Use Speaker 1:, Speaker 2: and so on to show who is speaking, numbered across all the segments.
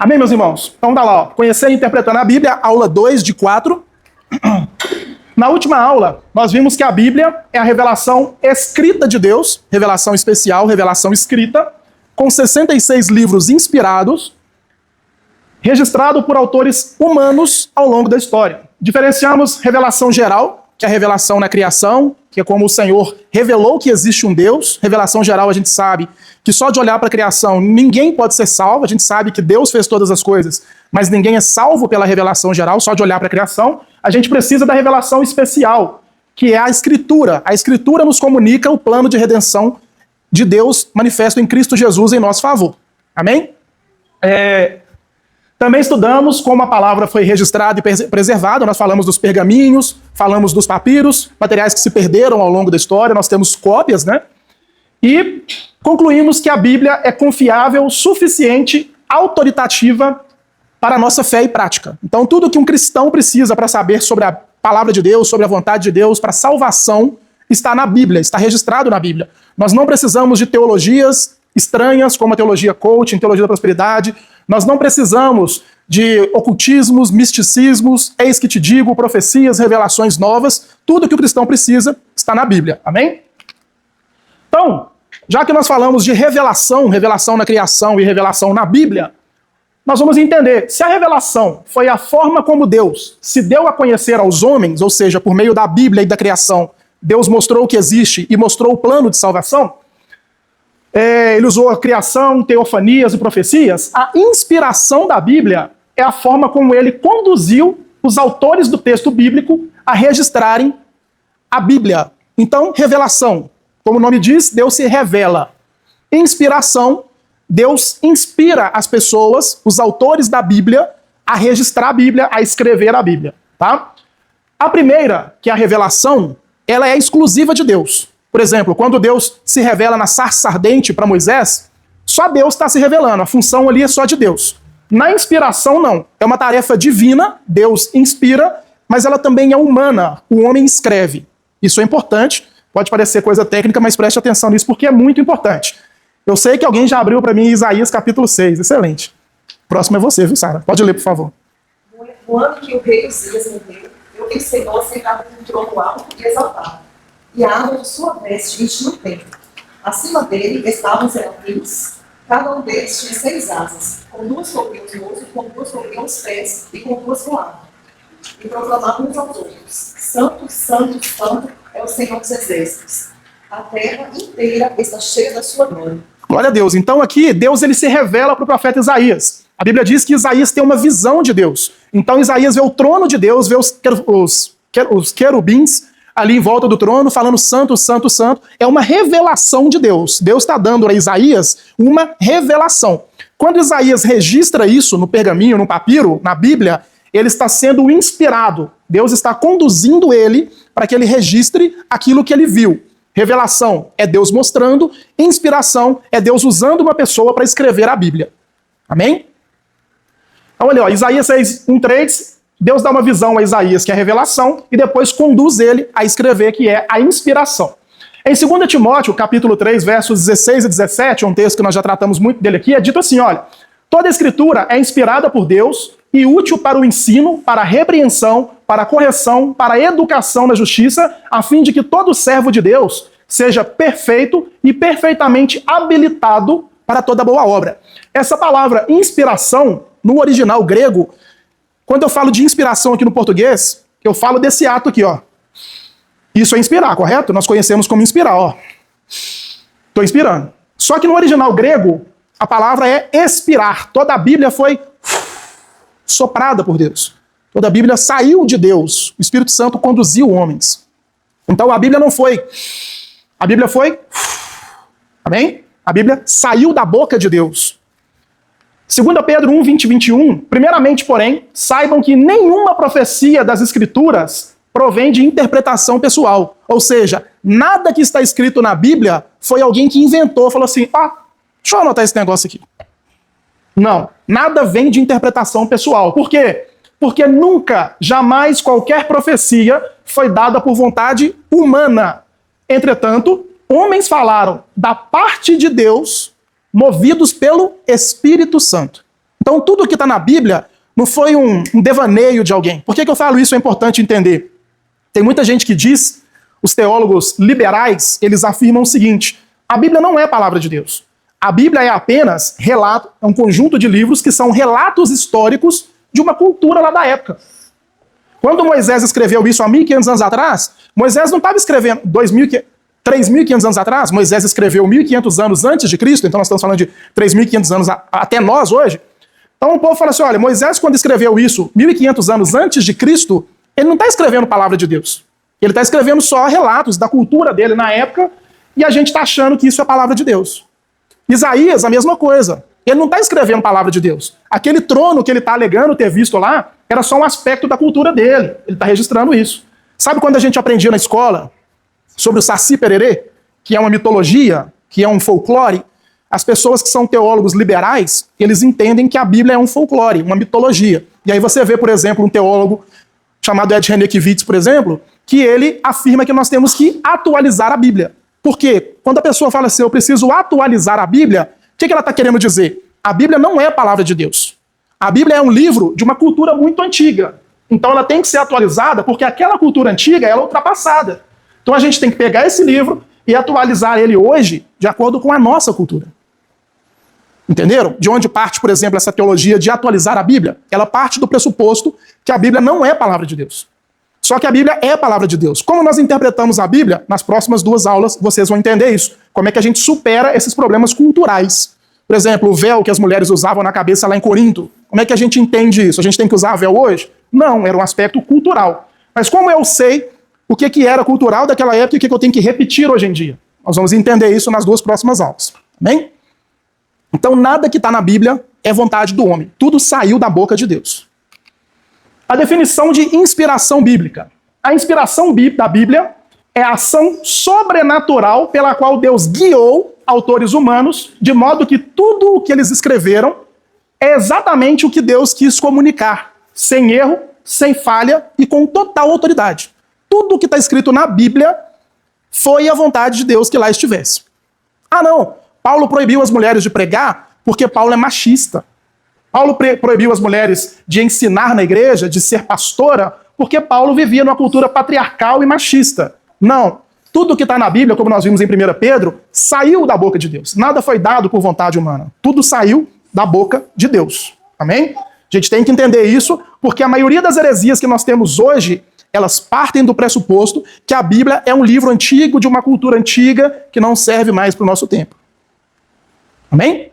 Speaker 1: Amém, meus irmãos? Então tá lá, ó. Conhecer e interpretando a Bíblia, aula 2 de 4. Na última aula, nós vimos que a Bíblia é a revelação escrita de Deus, revelação especial, revelação escrita, com 66 livros inspirados, registrado por autores humanos ao longo da história. Diferenciamos revelação geral, que é a revelação na criação, que é como o Senhor revelou que existe um Deus. Revelação geral, a gente sabe que só de olhar para a criação ninguém pode ser salvo. A gente sabe que Deus fez todas as coisas, mas ninguém é salvo pela revelação geral, só de olhar para a criação. A gente precisa da revelação especial, que é a Escritura. A Escritura nos comunica o plano de redenção de Deus manifesto em Cristo Jesus em nosso favor. Amém? Também estudamos como a palavra foi registrada e preservada. Nós falamos dos pergaminhos, falamos dos papiros, materiais que se perderam ao longo da história. Nós temos cópias, né? E concluímos que a Bíblia é confiável, suficiente, autoritativa para a nossa fé e prática. Então, tudo que um cristão precisa para saber sobre a palavra de Deus, sobre a vontade de Deus, para salvação, está na Bíblia, está registrado na Bíblia. Nós não precisamos de teologias estranhas, como a teologia coaching, teologia da prosperidade. Nós não precisamos de ocultismos, misticismos, eis que te digo, profecias, revelações novas. Tudo que o cristão precisa está na Bíblia. Amém? Então, já que nós falamos de revelação, revelação na criação e revelação na Bíblia, nós vamos entender, se a revelação foi a forma como Deus se deu a conhecer aos homens, ou seja, por meio da Bíblia e da criação, Deus mostrou o que existe e mostrou o plano de salvação, ele usou a criação, teofanias e profecias. A inspiração da Bíblia é a forma como ele conduziu os autores do texto bíblico a registrarem a Bíblia. Então, revelação, como o nome diz, Deus se revela. Inspiração, Deus inspira as pessoas, os autores da Bíblia, a registrar a Bíblia, a escrever a Bíblia. Tá? A primeira, que é a revelação, ela é exclusiva de Deus. Por exemplo, quando Deus se revela na sarça ardente para Moisés, só Deus está se revelando, a função ali é só de Deus. Na inspiração, não. É uma tarefa divina, Deus inspira, mas ela também é humana, o homem escreve. Isso é importante, pode parecer coisa técnica, mas preste atenção nisso porque é muito importante. Eu sei que alguém já abriu para mim Isaías capítulo 6, excelente. Próximo é você, viu, Sara? Pode ler, por favor.
Speaker 2: No ano que o rei Uzias morreu, eu vi o Senhor sentado num trono alto e exaltado, e a aba de sua veste enchia o templo. Acima dele estavam serafins, cada um deles tinha 6 asas, com 2 sobre os rosto, com 2 sobre os pés e com 2 voavam. E proclamavam uns aos outros: Santo, Santo, Santo é o Senhor dos Exércitos. A terra inteira está cheia da sua glória.
Speaker 1: Glória a Deus. Então aqui, Deus ele se revela para o profeta Isaías. A Bíblia diz que Isaías tem uma visão de Deus. Então Isaías vê o trono de Deus, vê os querubins ali em volta do trono, falando santo, santo, santo. É uma revelação de Deus. Deus está dando a Isaías uma revelação. Quando Isaías registra isso no pergaminho, no papiro, na Bíblia, ele está sendo inspirado. Deus está conduzindo ele para que ele registre aquilo que ele viu. Revelação é Deus mostrando, inspiração é Deus usando uma pessoa para escrever a Bíblia. Amém? Então, olha, ó, Isaías 6, 1, 3... Deus dá uma visão a Isaías, que é a revelação, e depois conduz ele a escrever, que é a inspiração. Em 2 Timóteo, capítulo 3, versos 16 e 17, um texto que nós já tratamos muito dele aqui, é dito assim, olha, toda a escritura é inspirada por Deus e útil para o ensino, para a repreensão, para a correção, para a educação na justiça, a fim de que todo servo de Deus seja perfeito e perfeitamente habilitado para toda boa obra. Essa palavra inspiração, no original grego, quando eu falo de inspiração aqui no português, eu falo desse ato aqui, ó. Isso é inspirar, correto? Nós conhecemos como inspirar, ó. Estou inspirando. Só que no original grego, a palavra é expirar. Toda a Bíblia foi soprada por Deus. Toda a Bíblia saiu de Deus. O Espírito Santo conduziu homens. Então a Bíblia não foi. A Bíblia foi. Amém? A Bíblia saiu da boca de Deus. 2 Pedro 1, 20 e 21, primeiramente, porém, saibam que nenhuma profecia das Escrituras provém de interpretação pessoal. Ou seja, nada que está escrito na Bíblia foi alguém que inventou, falou assim, deixa eu anotar esse negócio aqui. Não, nada vem de interpretação pessoal. Por quê? Porque nunca, jamais, qualquer profecia foi dada por vontade humana. Entretanto, homens falaram da parte de Deus, movidos pelo Espírito Santo. Então tudo que está na Bíblia não foi um devaneio de alguém. Por que eu falo isso? É importante entender. Tem muita gente que diz, os teólogos liberais, eles afirmam o seguinte: a Bíblia não é a palavra de Deus. A Bíblia é apenas relato, é um conjunto de livros que são relatos históricos de uma cultura lá da época. Quando Moisés escreveu isso há 1.500 anos atrás, Moisés não estava escrevendo 3.500 anos atrás, Moisés escreveu 1.500 anos antes de Cristo, então nós estamos falando de 3.500 anos até nós hoje. Então o povo fala assim, olha, Moisés quando escreveu isso 1.500 anos antes de Cristo, ele não está escrevendo palavra de Deus. Ele está escrevendo só relatos da cultura dele na época e a gente está achando que isso é palavra de Deus. Isaías, a mesma coisa. Ele não está escrevendo palavra de Deus. Aquele trono que ele está alegando ter visto lá era só um aspecto da cultura dele. Ele está registrando isso. Sabe quando a gente aprendia na escola sobre o Saci Pererê, que é uma mitologia, que é um folclore? As pessoas que são teólogos liberais, eles entendem que a Bíblia é um folclore, uma mitologia. E aí você vê, por exemplo, um teólogo chamado Ed Renekiewicz, por exemplo, que ele afirma que nós temos que atualizar a Bíblia. Por quê? Quando a pessoa fala assim, eu preciso atualizar a Bíblia, o que ela está querendo dizer? A Bíblia não é a palavra de Deus. A Bíblia é um livro de uma cultura muito antiga. Então ela tem que ser atualizada porque aquela cultura antiga ela é ultrapassada. Então a gente tem que pegar esse livro e atualizar ele hoje de acordo com a nossa cultura. Entenderam? De onde parte, por exemplo, essa teologia de atualizar a Bíblia? Ela parte do pressuposto que a Bíblia não é a palavra de Deus. Só que a Bíblia é a palavra de Deus. Como nós interpretamos a Bíblia, nas próximas 2 aulas vocês vão entender isso. Como é que a gente supera esses problemas culturais. Por exemplo, o véu que as mulheres usavam na cabeça lá em Corinto. Como é que a gente entende isso? A gente tem que usar véu hoje? Não, era um aspecto cultural. Mas como eu sei o que era cultural daquela época e o que eu tenho que repetir hoje em dia? Nós vamos entender isso nas 2 próximas aulas. Amém? Então nada que está na Bíblia é vontade do homem. Tudo saiu da boca de Deus. A definição de inspiração bíblica. A inspiração da Bíblia é a ação sobrenatural pela qual Deus guiou autores humanos, de modo que tudo o que eles escreveram é exatamente o que Deus quis comunicar, sem erro, sem falha e com total autoridade. Tudo o que está escrito na Bíblia foi a vontade de Deus que lá estivesse. Ah, não, Paulo proibiu as mulheres de pregar porque Paulo é machista. Paulo proibiu as mulheres de ensinar na igreja, de ser pastora, porque Paulo vivia numa cultura patriarcal e machista. Não. Tudo que está na Bíblia, como nós vimos em 1 Pedro, saiu da boca de Deus. Nada foi dado por vontade humana. Tudo saiu da boca de Deus. Amém? A gente tem que entender isso, porque a maioria das heresias que nós temos hoje, elas partem do pressuposto que a Bíblia é um livro antigo, de uma cultura antiga, que não serve mais para o nosso tempo. Amém?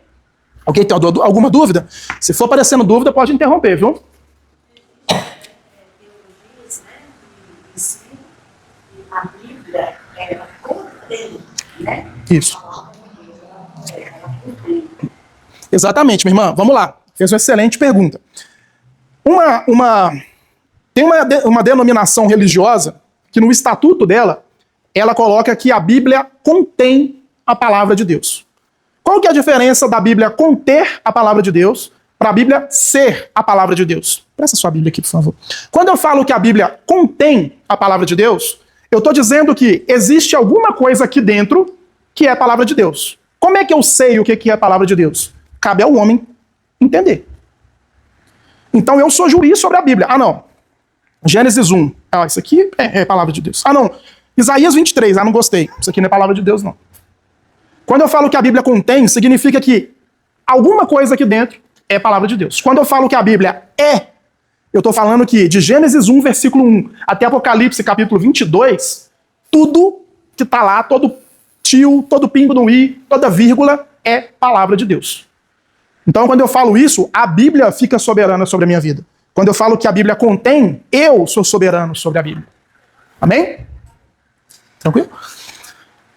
Speaker 1: Ok, tem alguma dúvida? Se for aparecendo dúvida, pode interromper, viu?
Speaker 3: A Bíblia, ela contém, né?
Speaker 1: Isso. Exatamente, minha irmã. Vamos lá. Fez uma excelente pergunta. Tem uma denominação religiosa que no estatuto dela, ela coloca que a Bíblia contém a palavra de Deus. Qual que é a diferença da Bíblia conter a palavra de Deus para a Bíblia ser a palavra de Deus? Presta sua Bíblia aqui, por favor. Quando eu falo que a Bíblia contém a palavra de Deus, eu estou dizendo que existe alguma coisa aqui dentro que é a palavra de Deus. Como é que eu sei o que é a palavra de Deus? Cabe ao homem entender. Então eu sou juiz sobre a Bíblia. Ah, não. Gênesis 1. Ah, isso aqui é a palavra de Deus. Ah, não. Isaías 23. Ah, não gostei. Isso aqui não é palavra de Deus, não. Quando eu falo que a Bíblia contém, significa que alguma coisa aqui dentro é palavra de Deus. Quando eu falo que a Bíblia é, eu estou falando que de Gênesis 1, versículo 1, até Apocalipse, capítulo 22, tudo que está lá, todo tio, todo pingo no i, toda vírgula, é palavra de Deus. Então, quando eu falo isso, a Bíblia fica soberana sobre a minha vida. Quando eu falo que a Bíblia contém, eu sou soberano sobre a Bíblia. Amém? Tranquilo?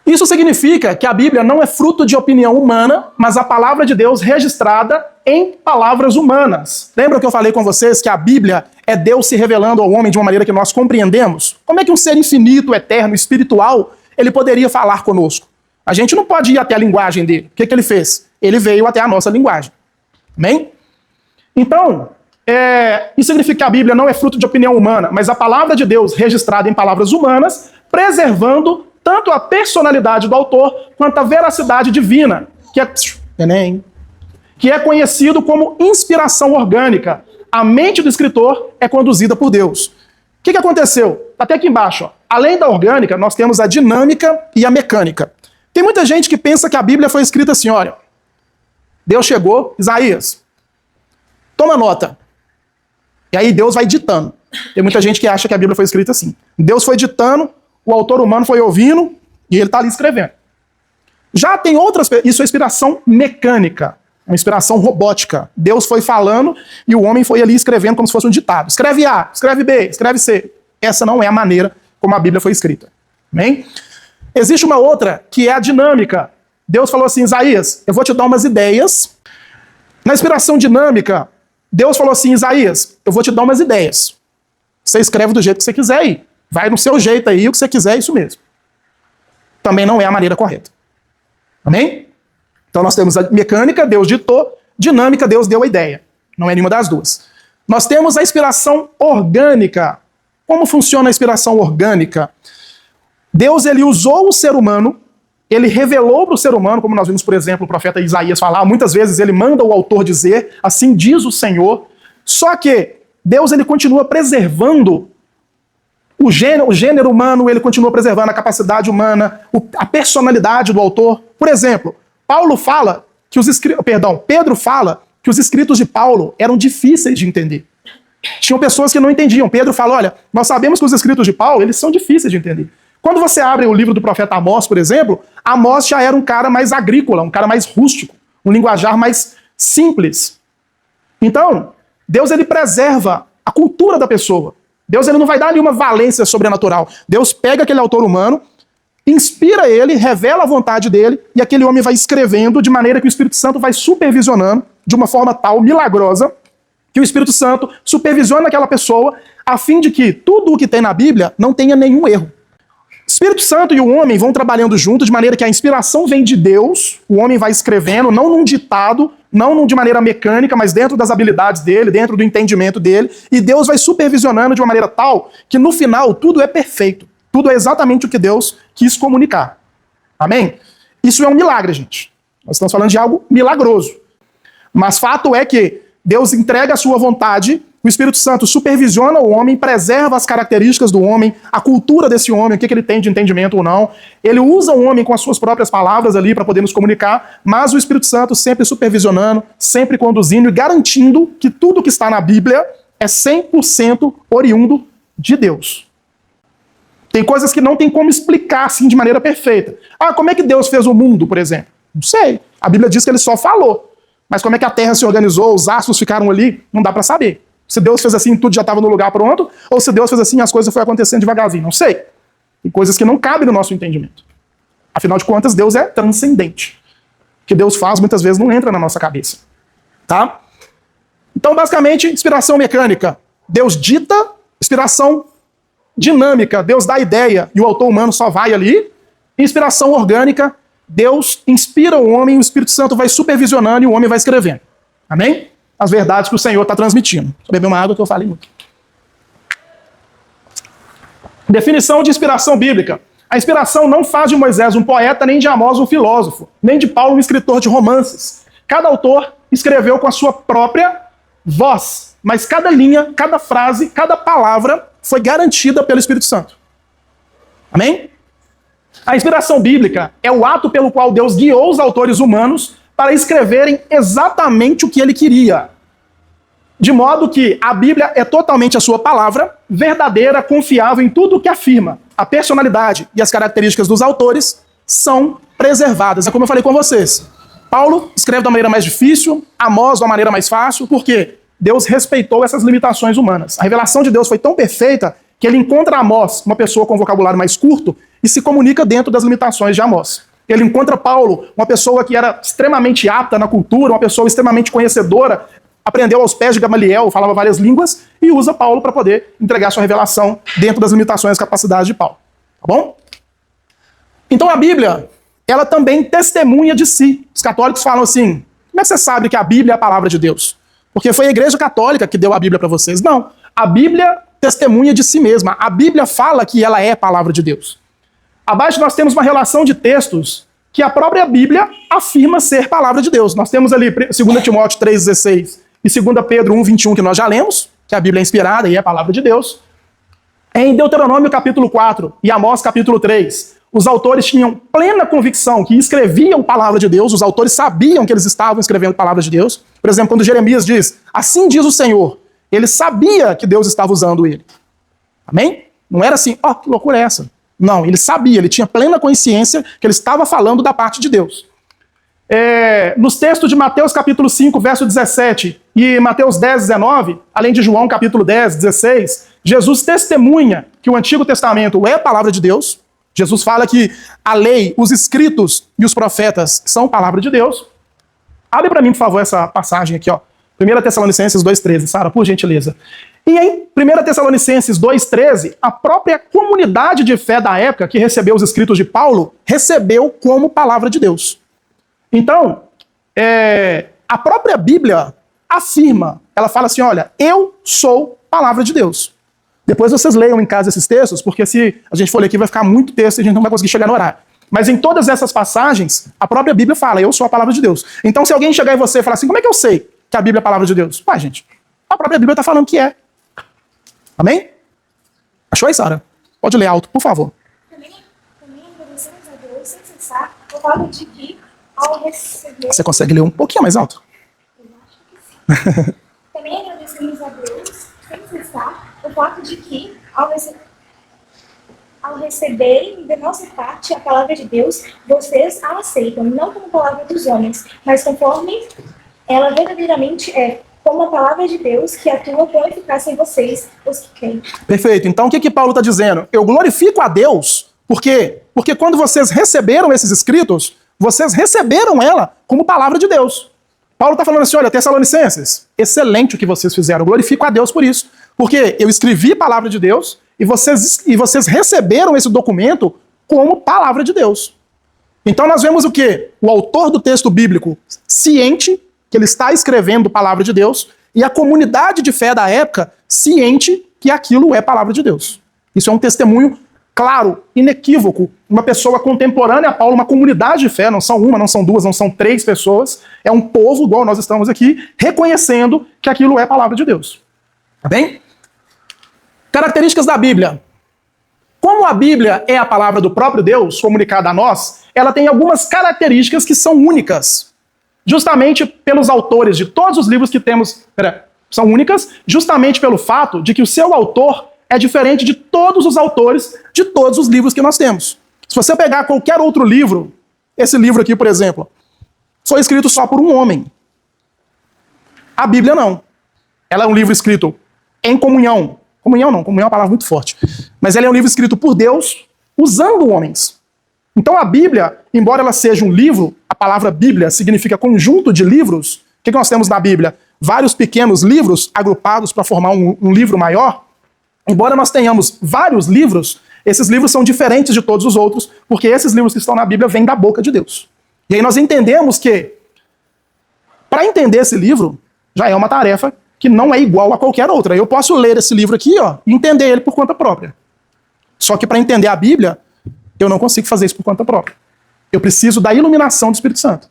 Speaker 1: Isso significa que a Bíblia não é fruto de opinião humana, mas a palavra de Deus registrada em palavras humanas. Lembra que eu falei com vocês que a Bíblia é Deus se revelando ao homem de uma maneira que nós compreendemos? Como é que um ser infinito, eterno, espiritual, ele poderia falar conosco? A gente não pode ir até a linguagem dele. O que ele fez? Ele veio até a nossa linguagem. Amém? Então, isso significa que a Bíblia não é fruto de opinião humana, mas a palavra de Deus registrada em palavras humanas, preservando tanto a personalidade do autor quanto a veracidade divina, que é Enem. que é conhecido como inspiração orgânica. A mente do escritor é conduzida por Deus. O que aconteceu? Está até aqui embaixo. Ó. Além da orgânica, nós temos a dinâmica e a mecânica. Tem muita gente que pensa que a Bíblia foi escrita assim, olha, Deus chegou, Isaías, toma nota. E aí Deus vai ditando. Tem muita gente que acha que a Bíblia foi escrita assim. Deus foi ditando, o autor humano foi ouvindo e ele está ali escrevendo. Já tem outras... Isso é inspiração mecânica, uma inspiração robótica. Deus foi falando e o homem foi ali escrevendo como se fosse um ditado. Escreve A, escreve B, escreve C. Essa não é a maneira como a Bíblia foi escrita. Amém? Existe uma outra, que é a dinâmica. Deus falou assim, Isaías, eu vou te dar umas ideias. Na inspiração dinâmica, Deus falou assim, Isaías, eu vou te dar umas ideias. Você escreve do jeito que você quiser aí. Vai no seu jeito aí, o que você quiser, é isso mesmo. Também não é a maneira correta. Amém? Então nós temos a mecânica, Deus ditou, dinâmica, Deus deu a ideia. Não é nenhuma das duas. Nós temos a inspiração orgânica. Como funciona a inspiração orgânica? Deus, ele usou o ser humano, ele revelou para o ser humano, como nós vimos, por exemplo, o profeta Isaías falar, muitas vezes ele manda o autor dizer, assim diz o Senhor, só que Deus, ele continua preservando o gênero humano, ele continua preservando a capacidade humana, a personalidade do autor. Por exemplo, Pedro fala que os escritos de Paulo eram difíceis de entender. Tinham pessoas que não entendiam. Pedro fala, olha, nós sabemos que os escritos de Paulo, eles são difíceis de entender. Quando você abre o livro do profeta Amós, por exemplo, Amós já era um cara mais agrícola, um cara mais rústico, um linguajar mais simples. Então, Deus, ele preserva a cultura da pessoa. Deus, ele não vai dar nenhuma valência sobrenatural. Deus pega aquele autor humano, inspira ele, revela a vontade dele, e aquele homem vai escrevendo de maneira que o Espírito Santo vai supervisionando de uma forma tal, milagrosa, que o Espírito Santo supervisiona aquela pessoa, a fim de que tudo o que tem na Bíblia não tenha nenhum erro. O Espírito Santo e o homem vão trabalhando juntos, de maneira que a inspiração vem de Deus, o homem vai escrevendo, não num ditado, não de maneira mecânica, mas dentro das habilidades dele, dentro do entendimento dele, e Deus vai supervisionando de uma maneira tal que no final tudo é perfeito. Tudo é exatamente o que Deus quis comunicar. Amém? Isso é um milagre, gente. Nós estamos falando de algo milagroso. Mas fato é que Deus entrega a sua vontade, o Espírito Santo supervisiona o homem, preserva as características do homem, a cultura desse homem, o que ele tem de entendimento ou não. Ele usa o homem com as suas próprias palavras ali para poder nos comunicar, mas o Espírito Santo sempre supervisionando, sempre conduzindo e garantindo que tudo que está na Bíblia é 100% oriundo de Deus. Tem coisas que não tem como explicar assim de maneira perfeita. Ah, como é que Deus fez o mundo, por exemplo? Não sei. A Bíblia diz que ele só falou. Mas como é que a terra se organizou, os astros ficaram ali, não dá para saber. Se Deus fez assim, tudo já estava no lugar pronto, ou se Deus fez assim, as coisas foram acontecendo devagarzinho. Não sei. Tem coisas que não cabem no nosso entendimento. Afinal de contas, Deus é transcendente. O que Deus faz, muitas vezes, não entra na nossa cabeça. Tá? Então, basicamente, inspiração mecânica. Deus dita, inspiração dinâmica. Deus dá a ideia e o autor humano só vai ali. Inspiração orgânica. Deus inspira o homem, o Espírito Santo vai supervisionando e o homem vai escrevendo. Amém? As verdades que o Senhor está transmitindo. Vou beber uma água que eu falei muito. Definição de inspiração bíblica. A inspiração não faz de Moisés um poeta, nem de Amós um filósofo, nem de Paulo um escritor de romances. Cada autor escreveu com a sua própria voz, mas cada linha, cada frase, cada palavra foi garantida pelo Espírito Santo. Amém? A inspiração bíblica é o ato pelo qual Deus guiou os autores humanos para escreverem exatamente o que ele queria. De modo que a Bíblia é totalmente a sua palavra, verdadeira, confiável em tudo o que afirma. A personalidade e as características dos autores são preservadas. É como eu falei com vocês. Paulo escreve da maneira mais difícil, Amós da maneira mais fácil, porque Deus respeitou essas limitações humanas. A revelação de Deus foi tão perfeita que ele encontra Amós, uma pessoa com vocabulário mais curto, e se comunica dentro das limitações de Amós. Ele encontra Paulo, uma pessoa que era extremamente apta na cultura, uma pessoa extremamente conhecedora, aprendeu aos pés de Gamaliel, falava várias línguas, e usa Paulo para poder entregar sua revelação dentro das limitações e capacidades de Paulo. Tá bom? Então a Bíblia, ela também testemunha de si. Os católicos falam assim, como é que você sabe que a Bíblia é a palavra de Deus? Porque foi a Igreja Católica que deu a Bíblia para vocês. Não, a Bíblia testemunha de si mesma. A Bíblia fala que ela é a palavra de Deus. Abaixo nós temos uma relação de textos que a própria Bíblia afirma ser palavra de Deus. Nós temos ali 2 Timóteo 3,16 e 2 Pedro 1,21, que nós já lemos, que a Bíblia é inspirada e é a palavra de Deus. Em Deuteronômio capítulo 4 e Amós capítulo 3, os autores tinham plena convicção que escreviam palavra de Deus, os autores sabiam que eles estavam escrevendo palavra de Deus. Por exemplo, quando Jeremias diz, assim diz o Senhor, ele sabia que Deus estava usando ele. Amém? Não era assim, ó, que loucura é essa? Não, ele sabia, ele tinha plena consciência que ele estava falando da parte de Deus. Nos textos de Mateus capítulo 5, verso 17, e Mateus 10, 19, além de João capítulo 10, 16, Jesus testemunha que o Antigo Testamento é a palavra de Deus. Jesus fala que a lei, os escritos e os profetas são palavra de Deus. Abre para mim, por favor, essa passagem aqui, ó. 1 Tessalonicenses 2,13, Sara, por gentileza. E em 1 Tessalonicenses 2,13, a própria comunidade de fé da época que recebeu os escritos de Paulo, recebeu como palavra de Deus. Então, a própria Bíblia afirma, ela fala assim, olha, eu sou palavra de Deus. Depois vocês leiam em casa esses textos, porque se a gente for ler aqui vai ficar muito texto e a gente não vai conseguir chegar no horário. Mas em todas essas passagens, a própria Bíblia fala, eu sou a palavra de Deus. Então se alguém chegar em você e falar assim, como é que eu sei que a Bíblia é a palavra de Deus? Ué, gente, a própria Bíblia está falando que é. Amém? Achou aí, Sara? Pode ler alto, por favor.
Speaker 4: Também agradecemos a Deus sem cessar o fato de que, ao receber...
Speaker 1: Você consegue ler um pouquinho mais alto?
Speaker 4: Eu acho que sim. Também agradecemos a Deus sem cessar o fato de que, ao receberem de nossa parte a palavra de Deus, vocês a aceitam, não como palavra dos homens, mas conforme ela verdadeiramente é, como a palavra de Deus que atua com eficácia em vocês, os que creem.
Speaker 1: Perfeito. Então o que Paulo está dizendo? Eu glorifico a Deus, por quê? Porque quando vocês receberam esses escritos, vocês receberam ela como palavra de Deus. Paulo está falando assim, olha, Tessalonicenses, excelente o que vocês fizeram, eu glorifico a Deus por isso. Porque eu escrevi palavra de Deus e vocês receberam esse documento como palavra de Deus. Então nós vemos o quê? O autor do texto bíblico ciente que ele está escrevendo palavra de Deus e a comunidade de fé da época ciente que aquilo é palavra de Deus. Isso é um testemunho claro, inequívoco. Uma pessoa contemporânea a Paulo, uma comunidade de fé, não são uma, não são duas, não são três pessoas, é um povo, igual nós estamos aqui, reconhecendo que aquilo é palavra de Deus. Tá bem? Características da Bíblia. Como a Bíblia é a palavra do próprio Deus, comunicada a nós, ela tem algumas características que são únicas. Justamente pelos autores de todos os livros que temos, são únicas, justamente pelo fato de que o seu autor é diferente de todos os autores de todos os livros que nós temos. Se você pegar qualquer outro livro, esse livro aqui, por exemplo, foi escrito só por um homem. A Bíblia não. Ela é um livro escrito em comunhão. Comunhão não, comunhão é uma palavra muito forte. Mas ela é um livro escrito por Deus, usando homens. Então a Bíblia, embora ela seja um livro, a palavra Bíblia significa conjunto de livros. O que nós temos na Bíblia? Vários pequenos livros agrupados para formar um livro maior. Embora nós tenhamos vários livros, esses livros são diferentes de todos os outros, porque esses livros que estão na Bíblia vêm da boca de Deus. E aí nós entendemos que, para entender esse livro, já é uma tarefa que não é igual a qualquer outra. Eu posso ler esse livro aqui, ó, e entender ele por conta própria. Só que para entender a Bíblia, eu não consigo fazer isso por conta própria. Eu preciso da iluminação do Espírito Santo.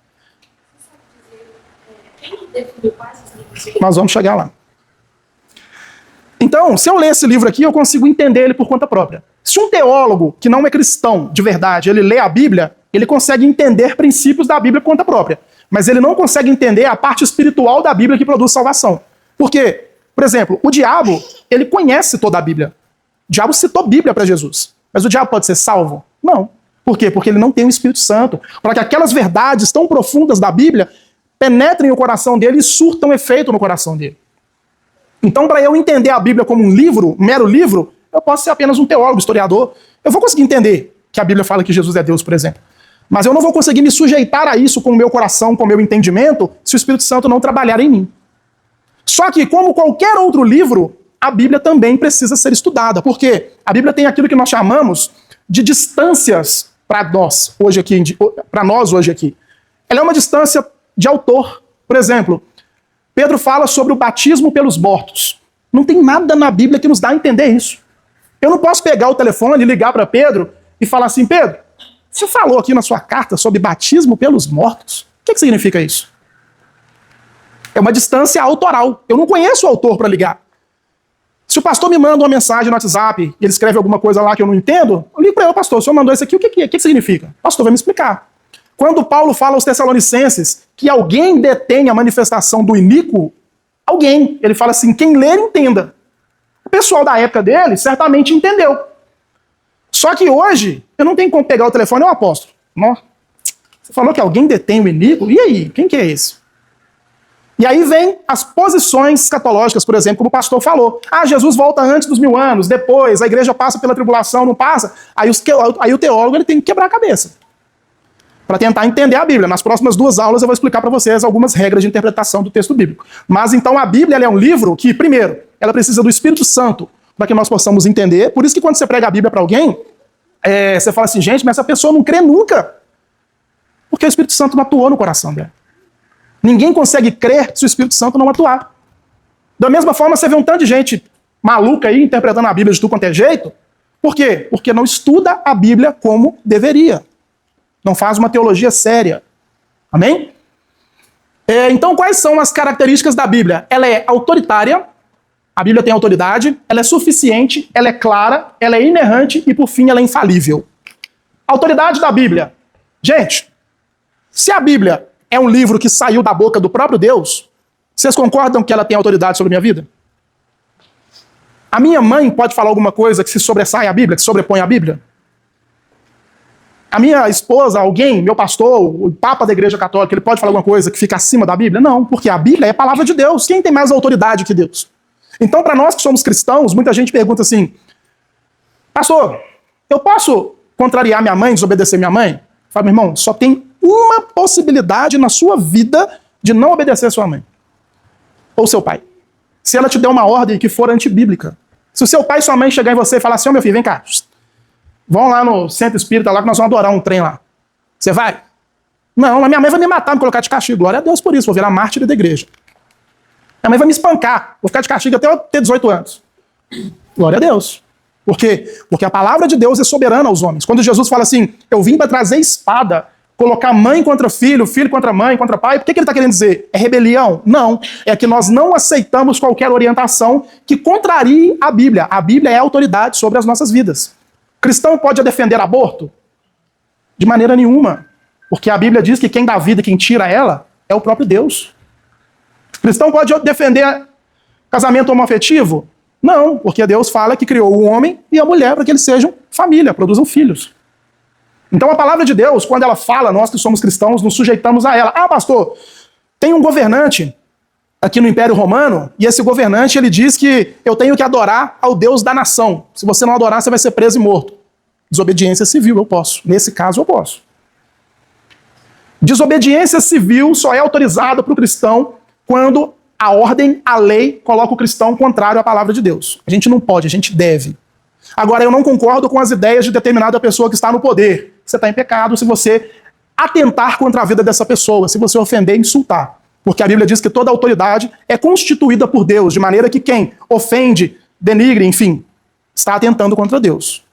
Speaker 1: Nós vamos chegar lá. Então, se eu ler esse livro aqui, eu consigo entender ele por conta própria. Se um teólogo que não é cristão de verdade, ele lê a Bíblia, ele consegue entender princípios da Bíblia por conta própria. Mas ele não consegue entender a parte espiritual da Bíblia que produz salvação. Por quê? Por exemplo, o diabo, ele conhece toda a Bíblia. O diabo citou Bíblia para Jesus. Mas o diabo pode ser salvo? Não. Por quê? Porque ele não tem o Espírito Santo. Para que aquelas verdades tão profundas da Bíblia penetrem o coração dele e surtam efeito no coração dele. Então, para eu entender a Bíblia como um livro, um mero livro, eu posso ser apenas um teólogo, historiador. Eu vou conseguir entender que a Bíblia fala que Jesus é Deus, por exemplo. Mas eu não vou conseguir me sujeitar a isso com o meu coração, com o meu entendimento, se o Espírito Santo não trabalhar em mim. Só que, como qualquer outro livro, a Bíblia também precisa ser estudada. Porque a Bíblia tem aquilo que nós chamamos de distâncias para nós hoje aqui. Ela é uma distância de autor. Por exemplo, Pedro fala sobre o batismo pelos mortos. Não tem nada na Bíblia que nos dá a entender isso. Eu não posso pegar o telefone e ligar para Pedro e falar assim, Pedro, você falou aqui na sua carta sobre batismo pelos mortos. O que significa isso? É uma distância autoral. Eu não conheço o autor para ligar. Se o pastor me manda uma mensagem no WhatsApp e ele escreve alguma coisa lá que eu não entendo, eu ligo para ele, pastor, o senhor mandou isso aqui, o que significa? O pastor vai me explicar. Quando Paulo fala aos Tessalonicenses que alguém detém a manifestação do iníquo, alguém, ele fala assim, quem ler, entenda. O pessoal da época dele certamente entendeu. Só que hoje, eu não tenho como pegar o telefone, eu apóstolo. Você falou que alguém detém o iníquo? E aí, quem que é esse? E aí vem as posições escatológicas, por exemplo, como o pastor falou. Jesus volta antes dos 1000 anos, depois, a igreja passa pela tribulação, não passa. Aí o teólogo ele tem que quebrar a cabeça para tentar entender a Bíblia. Nas próximas 2 aulas eu vou explicar para vocês algumas regras de interpretação do texto bíblico. Mas então a Bíblia ela é um livro que, primeiro, ela precisa do Espírito Santo para que nós possamos entender. Por isso que quando você prega a Bíblia para alguém, você fala assim, gente, mas essa pessoa não crê nunca. Porque o Espírito Santo não atuou no coração dela. Ninguém consegue crer se o Espírito Santo não atuar. Da mesma forma, você vê um tanto de gente maluca aí interpretando a Bíblia de tudo quanto é jeito. Por quê? Porque não estuda a Bíblia como deveria. Não faz uma teologia séria. Amém? Então, quais são as características da Bíblia? Ela é autoritária, a Bíblia tem autoridade, ela é suficiente, ela é clara, ela é inerrante e, por fim, ela é infalível. Autoridade da Bíblia. Gente, se a Bíblia é um livro que saiu da boca do próprio Deus, vocês concordam que ela tem autoridade sobre a minha vida? A minha mãe pode falar alguma coisa que se sobressai à Bíblia, que sobrepõe à Bíblia? A minha esposa, alguém, meu pastor, o Papa da Igreja Católica, ele pode falar alguma coisa que fica acima da Bíblia? Não, porque a Bíblia é a palavra de Deus. Quem tem mais autoridade que Deus? Então, para nós que somos cristãos, muita gente pergunta assim, pastor, eu posso contrariar minha mãe, desobedecer minha mãe? Fala, meu irmão, só tem uma possibilidade na sua vida de não obedecer sua mãe. Ou seu pai. Se ela te der uma ordem que for antibíblica. Se o seu pai e sua mãe chegar em você e falar assim, meu filho, vem cá, vão lá no centro espírita lá que nós vamos adorar um trem lá. Você vai? Não, a minha mãe vai me matar, me colocar de castigo. Glória a Deus por isso, vou virar mártir da igreja. Minha mãe vai me espancar, vou ficar de castigo até eu ter 18 anos. Glória a Deus. Por quê? Porque a palavra de Deus é soberana aos homens. Quando Jesus fala assim, eu vim para trazer espada, colocar mãe contra filho, filho contra mãe, contra pai, o que ele está querendo dizer? É rebelião? Não. É que nós não aceitamos qualquer orientação que contrarie a Bíblia. A Bíblia é a autoridade sobre as nossas vidas. O cristão pode defender aborto? De maneira nenhuma. Porque a Bíblia diz que quem dá vida e quem tira ela é o próprio Deus. O cristão pode defender casamento homoafetivo? Não, porque Deus fala que criou o homem e a mulher para que eles sejam família, produzam filhos. Então a palavra de Deus, quando ela fala, nós que somos cristãos, nos sujeitamos a ela. Pastor, tem um governante aqui no Império Romano, e esse governante ele diz que eu tenho que adorar ao Deus da nação. Se você não adorar, você vai ser preso e morto. Desobediência civil, eu posso. Nesse caso, eu posso. Desobediência civil só é autorizada para o cristão quando a ordem, a lei, coloca o cristão contrário à palavra de Deus. A gente não pode, a gente deve. Agora, eu não concordo com as ideias de determinada pessoa que está no poder. Você está em pecado se você atentar contra a vida dessa pessoa, se você ofender e insultar. Porque a Bíblia diz que toda autoridade é constituída por Deus, de maneira que quem ofende, denigre, enfim, está atentando contra Deus.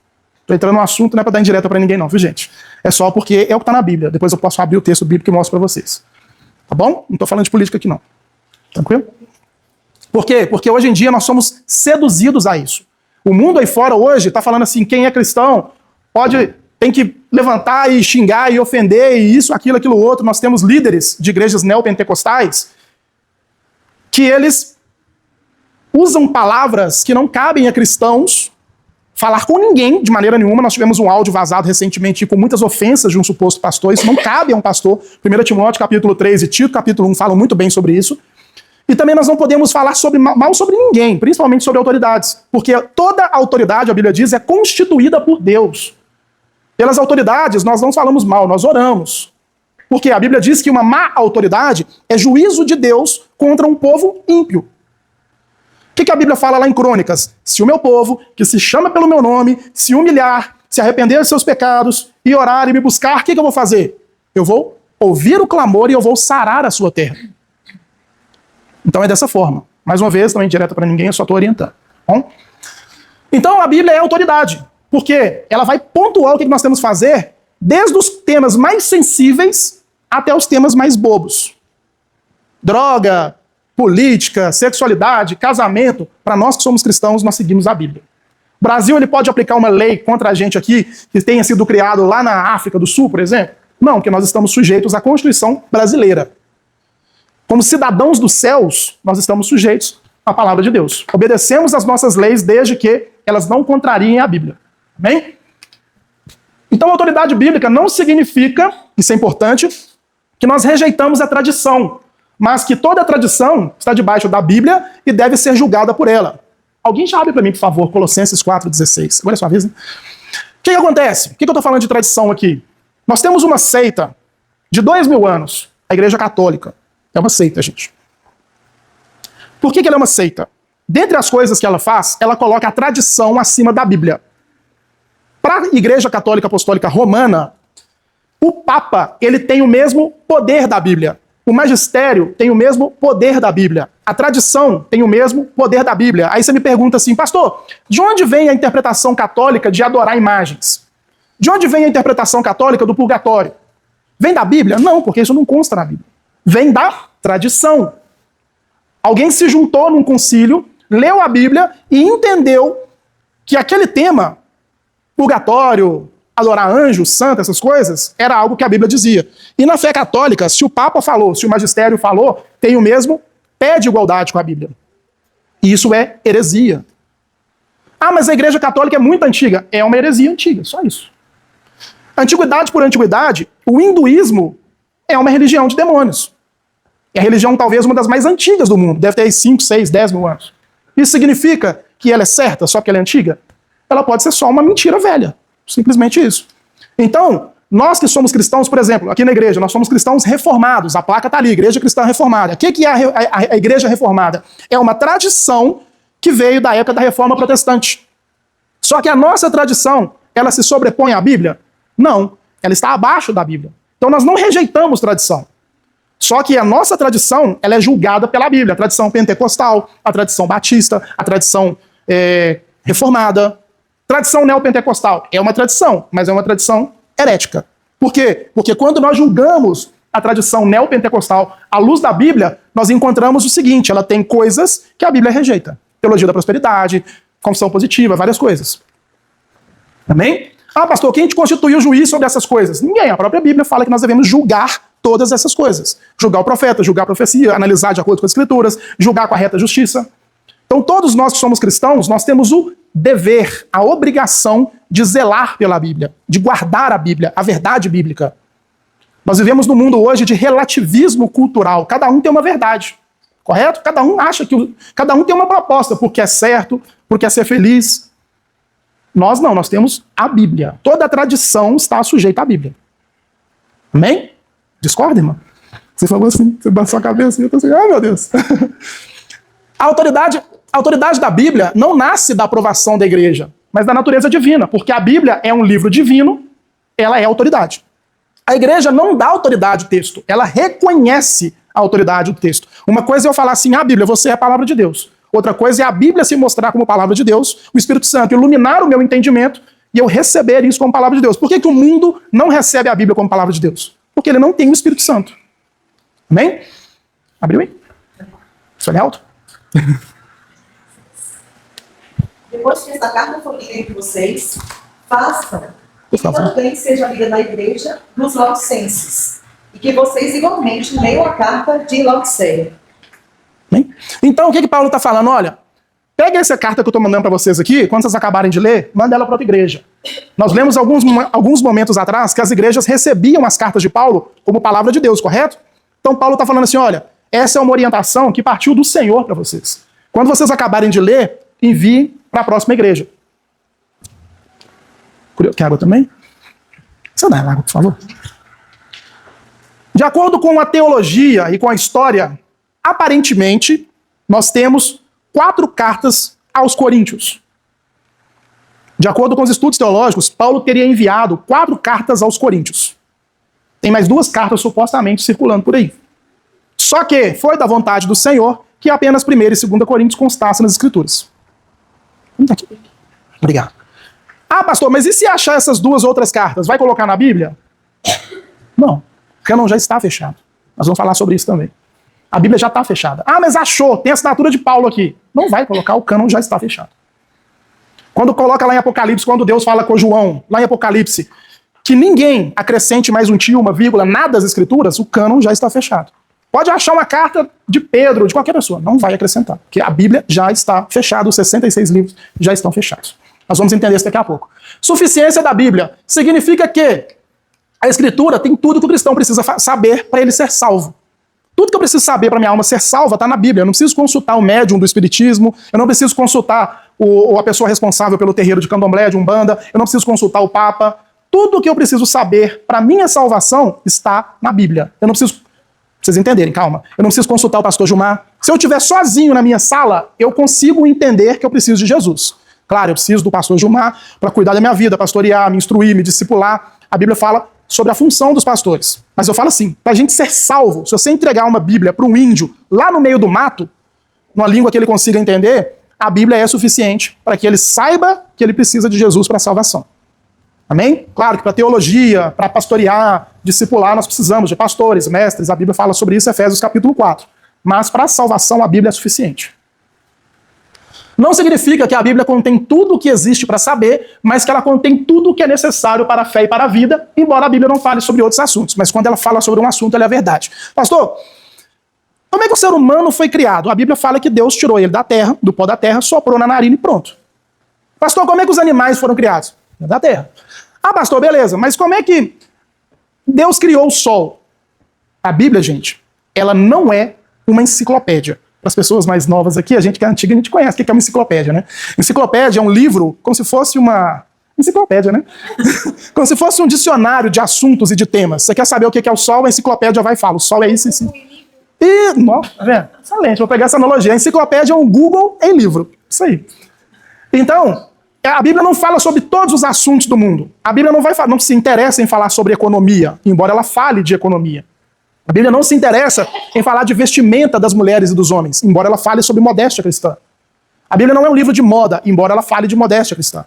Speaker 1: Estou entrando no assunto, não é para dar indireta para ninguém não, viu gente? É só porque é o que está na Bíblia. Depois eu posso abrir o texto bíblico e mostro para vocês. Tá bom? Não estou falando de política aqui não. Tranquilo? Por quê? Porque hoje em dia nós somos seduzidos a isso. O mundo aí fora hoje está falando assim, quem é cristão tem que levantar e xingar e ofender e isso, aquilo outro. Nós temos líderes de igrejas neopentecostais que eles usam palavras que não cabem a cristãos falar com ninguém, de maneira nenhuma. Nós tivemos um áudio vazado recentemente com muitas ofensas de um suposto pastor. Isso não cabe a um pastor. 1 Timóteo capítulo 3 e Tito capítulo 1 falam muito bem sobre isso. E também nós não podemos falar mal sobre ninguém, principalmente sobre autoridades. Porque toda autoridade, a Bíblia diz, é constituída por Deus. Pelas autoridades, nós não falamos mal, nós oramos. Porque a Bíblia diz que uma má autoridade é juízo de Deus contra um povo ímpio. O que a Bíblia fala lá em Crônicas? Se o meu povo, que se chama pelo meu nome, se humilhar, se arrepender de seus pecados e orar e me buscar, o que eu vou fazer? Eu vou ouvir o clamor e eu vou sarar a sua terra. Então é dessa forma. Mais uma vez, não é indireta para ninguém, eu só estou orientando. Bom? Então a Bíblia é autoridade. Porque ela vai pontuar o que nós temos que fazer desde os temas mais sensíveis até os temas mais bobos. Droga, política, sexualidade, casamento. Para nós que somos cristãos, nós seguimos a Bíblia. O Brasil ele pode aplicar uma lei contra a gente aqui, que tenha sido criado lá na África do Sul, por exemplo? Não, porque nós estamos sujeitos à Constituição brasileira. Como cidadãos dos céus, nós estamos sujeitos à palavra de Deus. Obedecemos às nossas leis desde que elas não contrariem a Bíblia. Amém? Então, a autoridade bíblica não significa, isso é importante, que nós rejeitamos a tradição, mas que toda a tradição está debaixo da Bíblia e deve ser julgada por ela. Alguém já abre para mim, por favor, Colossenses 4,16. Agora é sua vez, né? O que acontece? Por que eu estou falando de tradição aqui? Nós temos uma seita de 2000 anos, a Igreja Católica. É uma seita, gente. Por que ela é uma seita? Dentre as coisas que ela faz, ela coloca a tradição acima da Bíblia. Para a Igreja Católica Apostólica Romana, o Papa ele tem o mesmo poder da Bíblia. O magistério tem o mesmo poder da Bíblia. A tradição tem o mesmo poder da Bíblia. Aí você me pergunta assim, pastor, de onde vem a interpretação católica de adorar imagens? De onde vem a interpretação católica do purgatório? Vem da Bíblia? Não, porque isso não consta na Bíblia. Vem da tradição. Alguém se juntou num concílio, leu a Bíblia e entendeu que aquele tema, purgatório, adorar anjos, santo, essas coisas, era algo que a Bíblia dizia. E na fé católica, se o Papa falou, se o magistério falou, tem o mesmo pé de igualdade com a Bíblia. E isso é heresia. Ah, mas a Igreja Católica é muito antiga. É uma heresia antiga, só isso. Antiguidade por antiguidade, o hinduísmo é uma religião de demônios. É a religião talvez uma das mais antigas do mundo. Deve ter 5, 6, 10 mil anos. Isso significa que ela é certa só porque ela é antiga? Ela pode ser só uma mentira velha. Simplesmente isso. Então, nós que somos cristãos, por exemplo, aqui na igreja, nós somos cristãos reformados. A placa está ali, Igreja Cristã Reformada. O que é a Igreja Reformada? É uma tradição que veio da época da Reforma Protestante. Só que a nossa tradição, ela se sobrepõe à Bíblia? Não. Ela está abaixo da Bíblia. Então nós não rejeitamos tradição. Só que a nossa tradição, ela é julgada pela Bíblia. A tradição pentecostal, a tradição batista, a tradição reformada. Tradição neopentecostal é uma tradição, mas é uma tradição herética. Por quê? Porque quando nós julgamos a tradição neopentecostal à luz da Bíblia, nós encontramos o seguinte, ela tem coisas que a Bíblia rejeita. Teologia da prosperidade, confissão positiva, várias coisas. Amém? Ah, pastor, quem te constituiu juiz sobre essas coisas? Ninguém. A própria Bíblia fala que nós devemos julgar todas essas coisas. Julgar o profeta, julgar a profecia, analisar de acordo com as escrituras, julgar com a reta justiça. Então todos nós que somos cristãos, nós temos o dever, a obrigação de zelar pela Bíblia, de guardar a Bíblia, a verdade bíblica. Nós vivemos num mundo hoje de relativismo cultural. Cada um tem uma verdade, correto? Cada um acha que... Cada um tem uma proposta, porque é certo, porque é ser feliz. Nós não, nós temos a Bíblia. Toda a tradição está sujeita à Bíblia. Amém? Discorda, irmão? Você falou assim, você baixou a cabeça e eu tô assim, ai meu Deus. A autoridade da Bíblia não nasce da aprovação da igreja, mas da natureza divina, porque a Bíblia é um livro divino, ela é autoridade. A igreja não dá autoridade ao texto, ela reconhece a autoridade do texto. Uma coisa é eu falar assim, a Bíblia, você é a palavra de Deus. Outra coisa é a Bíblia se mostrar como palavra de Deus, o Espírito Santo iluminar o meu entendimento e eu receber isso como palavra de Deus. Por que o mundo não recebe a Bíblia como palavra de Deus? Porque ele não tem o Espírito Santo. Amém? Abriu aí? Isso é alto?
Speaker 2: Depois que esta carta for lida entre vocês, façam que também seja lida na igreja dos Laodicenses. E que vocês igualmente leiam a carta de Laodiceia.
Speaker 1: Então, o que Paulo está falando? Olha, pega essa carta que eu estou mandando para vocês aqui, quando vocês acabarem de ler, manda ela para outra igreja. Nós lemos alguns momentos atrás que as igrejas recebiam as cartas de Paulo como palavra de Deus, correto? Então Paulo está falando assim, olha, essa é uma orientação que partiu do Senhor para vocês. Quando vocês acabarem de ler, enviem para a próxima igreja. Quer água também? Você dá água, por favor? De acordo com a teologia e com a história, aparentemente, nós temos 4 cartas aos Coríntios. De acordo com os estudos teológicos, Paulo teria enviado 4 cartas aos Coríntios. Tem mais 2 cartas supostamente circulando por aí. Só que foi da vontade do Senhor que apenas 1ª e 2ª Coríntios constassem nas Escrituras. Obrigado. Ah, pastor, mas e se achar essas duas outras cartas? Vai colocar na Bíblia? Não. O cânon já está fechado. Nós vamos falar sobre isso também. A Bíblia já está fechada. Ah, mas achou, tem a assinatura de Paulo aqui. Não vai colocar, o cânon já está fechado. Quando coloca lá em Apocalipse, quando Deus fala com João, lá em Apocalipse, que ninguém acrescente mais um tio, uma vírgula, nada das escrituras, o cânon já está fechado. Pode achar uma carta de Pedro, de qualquer pessoa, não vai acrescentar, porque a Bíblia já está fechada, os 66 livros já estão fechados. Nós vamos entender isso daqui a pouco. Suficiência da Bíblia significa que a Escritura tem tudo que o cristão precisa saber para ele ser salvo. Tudo que eu preciso saber para minha alma ser salva está na Bíblia. Eu não preciso consultar o médium do espiritismo, eu não preciso consultar a pessoa responsável pelo terreiro de candomblé, de umbanda, eu não preciso consultar o Papa. Tudo que eu preciso saber para minha salvação está na Bíblia. Eu não preciso... Pra vocês entenderem, calma. Eu não preciso consultar o pastor Gilmar. Se eu estiver sozinho na minha sala, eu consigo entender que eu preciso de Jesus. Claro, eu preciso do pastor Gilmar para cuidar da minha vida, pastorear, me instruir, me discipular. A Bíblia fala sobre a função dos pastores. Mas eu falo assim, para a gente ser salvo, se você entregar uma Bíblia para um índio lá no meio do mato, numa língua que ele consiga entender, a Bíblia é suficiente para que ele saiba que ele precisa de Jesus para a salvação. Amém? Claro que para teologia, para pastorear, discipular, nós precisamos de pastores, mestres. A Bíblia fala sobre isso em Efésios capítulo 4. Mas para a salvação a Bíblia é suficiente. Não significa que a Bíblia contém tudo o que existe para saber, mas que ela contém tudo o que é necessário para a fé e para a vida, embora a Bíblia não fale sobre outros assuntos. Mas quando ela fala sobre um assunto, ela é verdade. Pastor, como é que o ser humano foi criado? A Bíblia fala que Deus tirou ele da terra, do pó da terra, soprou na narina e pronto. Pastor, como é que os animais foram criados? Da terra. Ah, pastor, beleza, mas como é que Deus criou o sol? A Bíblia, gente, ela não é uma enciclopédia. Para as pessoas mais novas aqui, a gente que é antiga, a gente conhece o que é uma enciclopédia, né? Enciclopédia é um livro como se fosse uma... Enciclopédia, né? Como se fosse um dicionário de assuntos e de temas. Você quer saber o que é o sol, a enciclopédia vai e fala, o sol é isso e isso. E, nossa, tá vendo? Excelente, vou pegar essa analogia. A enciclopédia é um Google em livro. Isso aí. Então, a Bíblia não fala sobre todos os assuntos do mundo. A Bíblia não se interessa em falar sobre economia, embora ela fale de economia. A Bíblia não se interessa em falar de vestimenta das mulheres e dos homens, embora ela fale sobre modéstia cristã. A Bíblia não é um livro de moda, embora ela fale de modéstia cristã.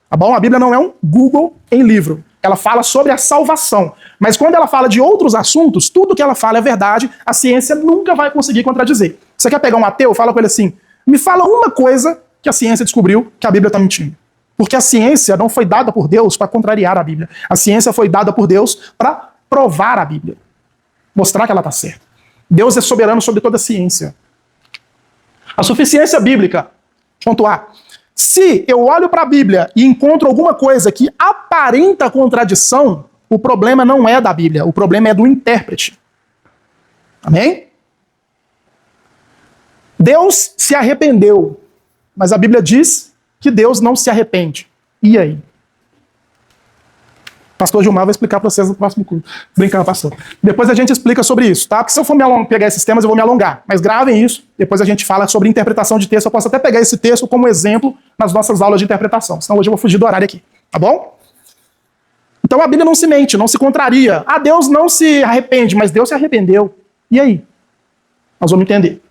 Speaker 1: Tá bom? A Bíblia não é um Google em livro. Ela fala sobre a salvação. Mas quando ela fala de outros assuntos, tudo que ela fala é verdade, a ciência nunca vai conseguir contradizer. Você quer pegar um ateu, fala com ele assim, me fala uma coisa que a ciência descobriu que a Bíblia está mentindo. Porque a ciência não foi dada por Deus para contrariar a Bíblia. A ciência foi dada por Deus para provar a Bíblia. Mostrar que ela está certa. Deus é soberano sobre toda a ciência. A suficiência bíblica, ponto A. Se eu olho para a Bíblia e encontro alguma coisa que aparenta contradição, o problema não é da Bíblia, o problema é do intérprete. Amém? Deus se arrependeu, mas a Bíblia diz que Deus não se arrepende. E aí? Pastor Gilmar vai explicar para vocês no próximo culto. Brincando, pastor. Depois a gente explica sobre isso, tá? Porque se eu for pegar esses temas, eu vou me alongar. Mas gravem isso, depois a gente fala sobre interpretação de texto. Eu posso até pegar esse texto como exemplo nas nossas aulas de interpretação. Senão hoje eu vou fugir do horário aqui, tá bom? Então a Bíblia não se mente, não se contraria. Ah, Deus não se arrepende, mas Deus se arrependeu. E aí? Nós vamos entender.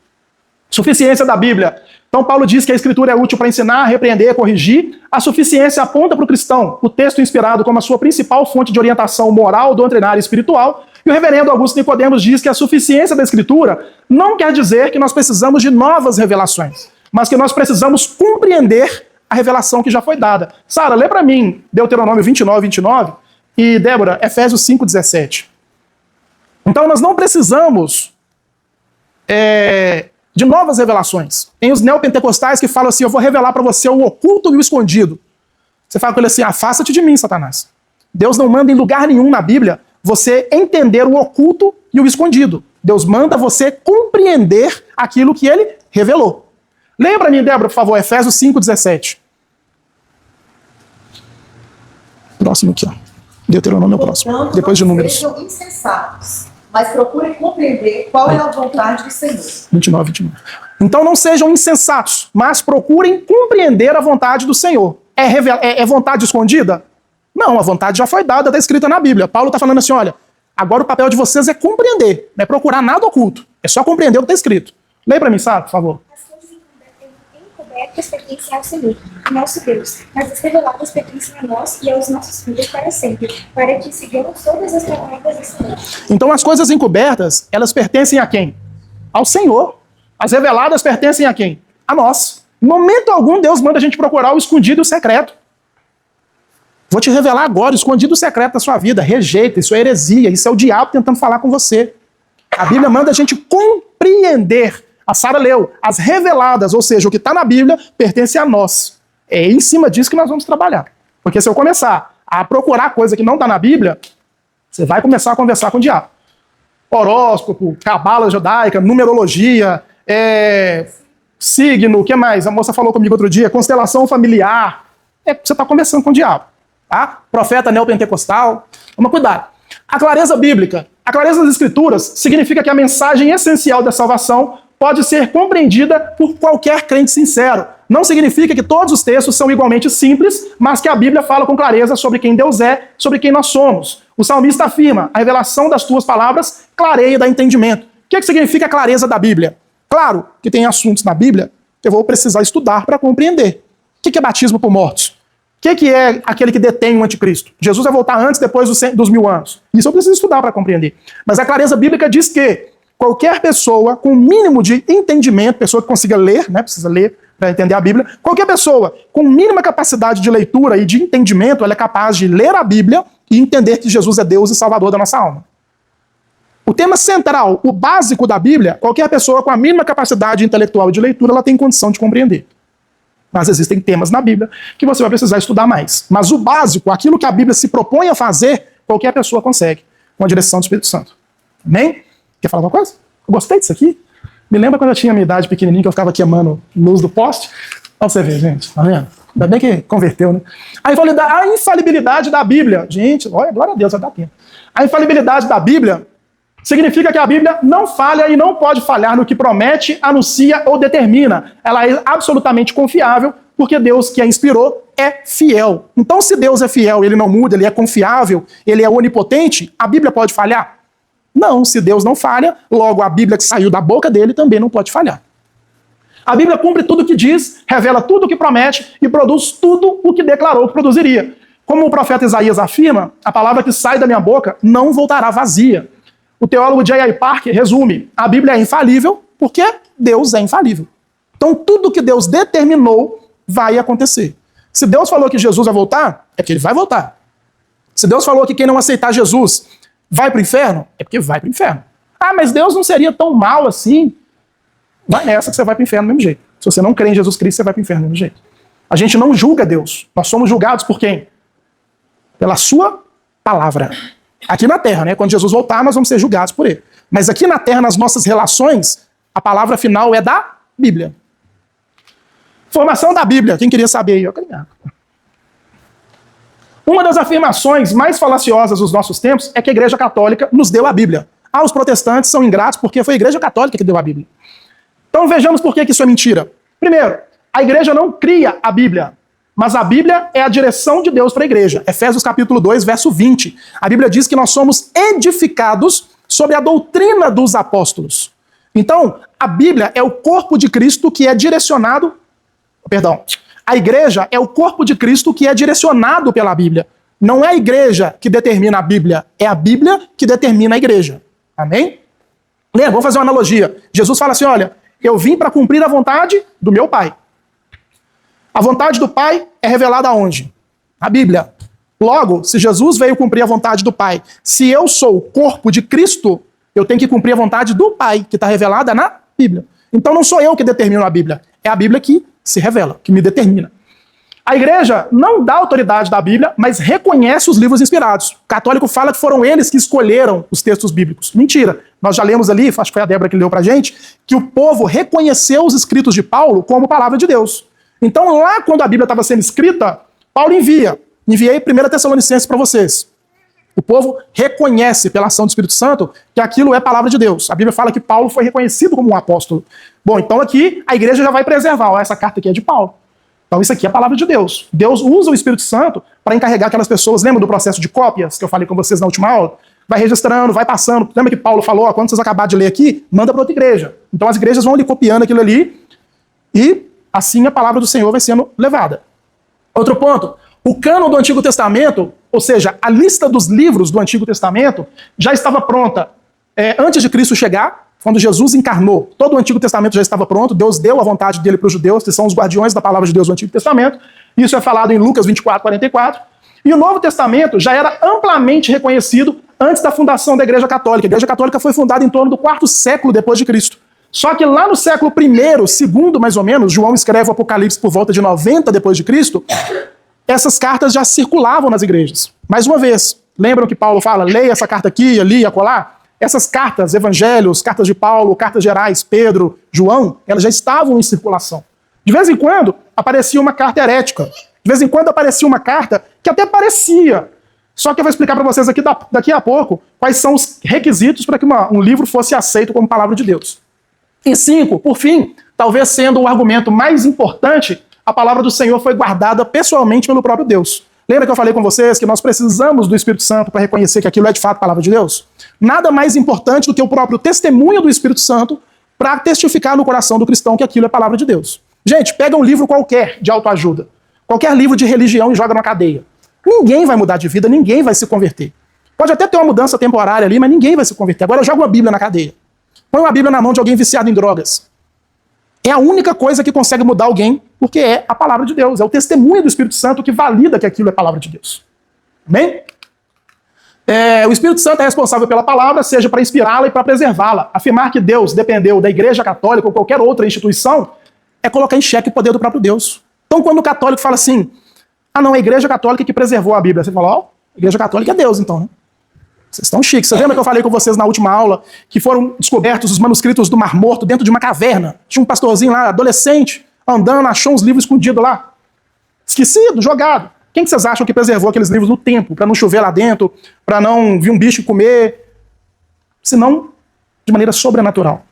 Speaker 1: Suficiência da Bíblia. Então Paulo diz que a Escritura é útil para ensinar, repreender, corrigir. A suficiência aponta para o cristão o texto inspirado como a sua principal fonte de orientação moral, doutrinária e espiritual. E o reverendo Augusto Nicodemos diz que a suficiência da Escritura não quer dizer que nós precisamos de novas revelações, mas que nós precisamos compreender a revelação que já foi dada. Sara, lê para mim Deuteronômio 29 e Débora, Efésios 5:17. Então nós não precisamos de novas revelações. Tem os neopentecostais que falam assim, eu vou revelar para você o oculto e o escondido. Você fala com ele assim, afasta-te de mim, Satanás. Deus não manda em lugar nenhum na Bíblia você entender o oculto e o escondido. Deus manda você compreender aquilo que ele revelou. Leia para mim, Débora, por favor, Efésios 5:17. Próximo aqui, ó. Deuteronômio é o próximo. Depois de Números.
Speaker 2: Sejam insensatos, mas procurem compreender qual é a vontade do Senhor.
Speaker 1: 29. Então não sejam insensatos, mas procurem compreender a vontade do Senhor. É vontade escondida? Não, a vontade já foi dada, está escrita na Bíblia. Paulo está falando assim, olha, agora o papel de vocês é compreender, não é procurar nada oculto. É só compreender o que está escrito. Leia para mim, Sara, por favor.
Speaker 4: As coisas em encobertas pertencem ao Senhor, nosso Deus, mas as reveladas pertencem a nós e aos nossos filhos para sempre, para que sigamos todas as palavras do Senhor.
Speaker 1: Então as coisas encobertas, elas pertencem a quem? Ao Senhor. As reveladas pertencem a quem? A nós. Em momento algum, Deus manda a gente procurar o escondido e o secreto. Vou te revelar agora o escondido e o secreto da sua vida. Rejeita, isso é heresia, isso é o diabo tentando falar com você. A Bíblia manda a gente compreender. A Sara leu, as reveladas, ou seja, o que está na Bíblia, pertence a nós. É em cima disso que nós vamos trabalhar. Porque se eu começar a procurar coisa que não está na Bíblia, você vai começar a conversar com o diabo. Horóscopo, cabala judaica, numerologia, signo, o que mais? A moça falou comigo outro dia, constelação familiar. Você está conversando com o diabo. Tá? Profeta neopentecostal. Toma cuidado. A clareza bíblica. A clareza das escrituras significa que a mensagem essencial da salvação pode ser compreendida por qualquer crente sincero. Não significa que todos os textos são igualmente simples, mas que a Bíblia fala com clareza sobre quem Deus é, sobre quem nós somos. O salmista afirma, a revelação das tuas palavras clareia e dá entendimento. O que significa a clareza da Bíblia? Claro que tem assuntos na Bíblia que eu vou precisar estudar para compreender. O que é batismo por mortos? O que é aquele que detém o anticristo? Jesus vai voltar antes, depois dos 1000 anos. Isso eu preciso estudar para compreender. Mas a clareza bíblica diz que qualquer pessoa com o mínimo de entendimento, pessoa que consiga ler, né, precisa ler para entender a Bíblia, qualquer pessoa com mínima capacidade de leitura e de entendimento, ela é capaz de ler a Bíblia e entender que Jesus é Deus e Salvador da nossa alma. O tema central, o básico da Bíblia, qualquer pessoa com a mínima capacidade intelectual e de leitura, ela tem condição de compreender. Mas existem temas na Bíblia que você vai precisar estudar mais. Mas o básico, aquilo que a Bíblia se propõe a fazer, qualquer pessoa consegue, com a direção do Espírito Santo. Amém? Quer falar alguma coisa? Eu gostei disso aqui. Me lembra quando eu tinha a minha idade pequenininha, que eu ficava queimando luz do poste? Olha você ver, gente, tá vendo? Ainda bem que converteu, né? A infalibilidade da Bíblia. Gente, olha, glória a Deus, vai dar tempo. A infalibilidade da Bíblia significa que a Bíblia não falha e não pode falhar no que promete, anuncia ou determina. Ela é absolutamente confiável, porque Deus que a inspirou é fiel. Então, se Deus é fiel, ele não muda, ele é confiável, ele é onipotente, a Bíblia pode falhar? Não, se Deus não falha, logo a Bíblia que saiu da boca dele também não pode falhar. A Bíblia cumpre tudo o que diz, revela tudo o que promete e produz tudo o que declarou que produziria. Como o profeta Isaías afirma, a palavra que sai da minha boca não voltará vazia. O teólogo J.I. Parker resume, a Bíblia é infalível porque Deus é infalível. Então tudo que Deus determinou vai acontecer. Se Deus falou que Jesus vai voltar, é porque ele vai voltar. Se Deus falou que quem não aceitar Jesus vai para o inferno, é porque vai para o inferno. Ah, mas Deus não seria tão mal assim. Vai nessa que você vai para o inferno do mesmo jeito. Se você não crê em Jesus Cristo, você vai para o inferno do mesmo jeito. A gente não julga Deus. Nós somos julgados por quem? Pela sua palavra. Aqui na terra, né? Quando Jesus voltar, nós vamos ser julgados por ele. Mas aqui na terra, nas nossas relações, a palavra final é da Bíblia. Formação da Bíblia. Quem queria saber aí? Uma das afirmações mais falaciosas dos nossos tempos é que a Igreja Católica nos deu a Bíblia. Ah, os protestantes são ingratos porque foi a Igreja Católica que deu a Bíblia. Então vejamos por que isso é mentira. Primeiro, a Igreja não cria a Bíblia. Mas a Bíblia é a direção de Deus para a igreja. Efésios capítulo 2, verso 20. A Bíblia diz que nós somos edificados sobre a doutrina dos apóstolos. Então, a Bíblia é o corpo de Cristo que é direcionado... A igreja é o corpo de Cristo que é direcionado pela Bíblia. Não é a igreja que determina a Bíblia, é a Bíblia que determina a igreja. Amém? Lembra, vamos fazer uma analogia. Jesus fala assim, olha, eu vim para cumprir a vontade do meu Pai. A vontade do Pai é revelada aonde? Na Bíblia. Logo, se Jesus veio cumprir a vontade do Pai, se eu sou o corpo de Cristo, eu tenho que cumprir a vontade do Pai, que está revelada na Bíblia. Então não sou eu que determino a Bíblia, é a Bíblia que se revela, que me determina. A igreja não dá autoridade da Bíblia, mas reconhece os livros inspirados. O católico fala que foram eles que escolheram os textos bíblicos. Mentira. Nós já lemos ali, acho que foi a Débora que leu pra gente, que o povo reconheceu os escritos de Paulo como palavra de Deus. Então lá quando a Bíblia estava sendo escrita, Paulo enviei 1 Tessalonicenses para vocês. O povo reconhece pela ação do Espírito Santo que aquilo é palavra de Deus. A Bíblia fala que Paulo foi reconhecido como um apóstolo. Bom, então aqui a igreja já vai preservar. Ó, essa carta aqui é de Paulo. Então isso aqui é a palavra de Deus. Deus usa o Espírito Santo para encarregar aquelas pessoas. Lembra do processo de cópias que eu falei com vocês na última aula? Vai registrando, vai passando. Lembra que Paulo falou, ó, quando vocês acabarem de ler aqui, manda para outra igreja. Então as igrejas vão ali copiando aquilo ali e assim a palavra do Senhor vai sendo levada. Outro ponto, o cânon do Antigo Testamento, ou seja, a lista dos livros do Antigo Testamento, já estava pronta antes de Cristo chegar, quando Jesus encarnou. Todo o Antigo Testamento já estava pronto, Deus deu a vontade dele para os judeus, que são os guardiões da palavra de Deus do Antigo Testamento. Isso é falado em Lucas 24, 44. E o Novo Testamento já era amplamente reconhecido antes da fundação da Igreja Católica. A Igreja Católica foi fundada em torno do 4º século depois de Cristo. Só que lá no século I, segundo mais ou menos, João escreve o Apocalipse por volta de 90 depois de Cristo, essas cartas já circulavam nas igrejas. Mais uma vez, lembram que Paulo fala, leia essa carta aqui, ali, acolá? Essas cartas, evangelhos, cartas de Paulo, cartas gerais, Pedro, João, elas já estavam em circulação. De vez em quando, aparecia uma carta herética. De vez em quando aparecia uma carta que até parecia. Só que eu vou explicar para vocês aqui daqui a pouco quais são os requisitos para que um livro fosse aceito como palavra de Deus. E 5, por fim, talvez sendo o argumento mais importante, a palavra do Senhor foi guardada pessoalmente pelo próprio Deus. Lembra que eu falei com vocês que nós precisamos do Espírito Santo para reconhecer que aquilo é de fato a palavra de Deus? Nada mais importante do que o próprio testemunho do Espírito Santo para testificar no coração do cristão que aquilo é palavra de Deus. Gente, pega um livro qualquer de autoajuda, qualquer livro de religião e joga na cadeia. Ninguém vai mudar de vida, ninguém vai se converter. Pode até ter uma mudança temporária ali, mas ninguém vai se converter. Agora joga uma Bíblia na cadeia. Põe uma Bíblia na mão de alguém viciado em drogas. É a única coisa que consegue mudar alguém, porque é a palavra de Deus. É o testemunho do Espírito Santo que valida que aquilo é palavra de Deus. Amém? O Espírito Santo é responsável pela palavra, seja para inspirá-la e para preservá-la. Afirmar que Deus dependeu da Igreja Católica ou qualquer outra instituição é colocar em xeque o poder do próprio Deus. Então, quando o católico fala assim, não, é a Igreja Católica que preservou a Bíblia, você fala, a Igreja Católica é Deus, então, né? Vocês estão chiques. Você lembra que eu falei com vocês na última aula que foram descobertos os manuscritos do Mar Morto dentro de uma caverna? Tinha um pastorzinho lá, adolescente, andando, achou uns livros escondidos lá. Esquecido, jogado. Quem que vocês acham que preservou aqueles livros no templo? Para não chover lá dentro, para não vir um bicho comer? Senão, de maneira sobrenatural.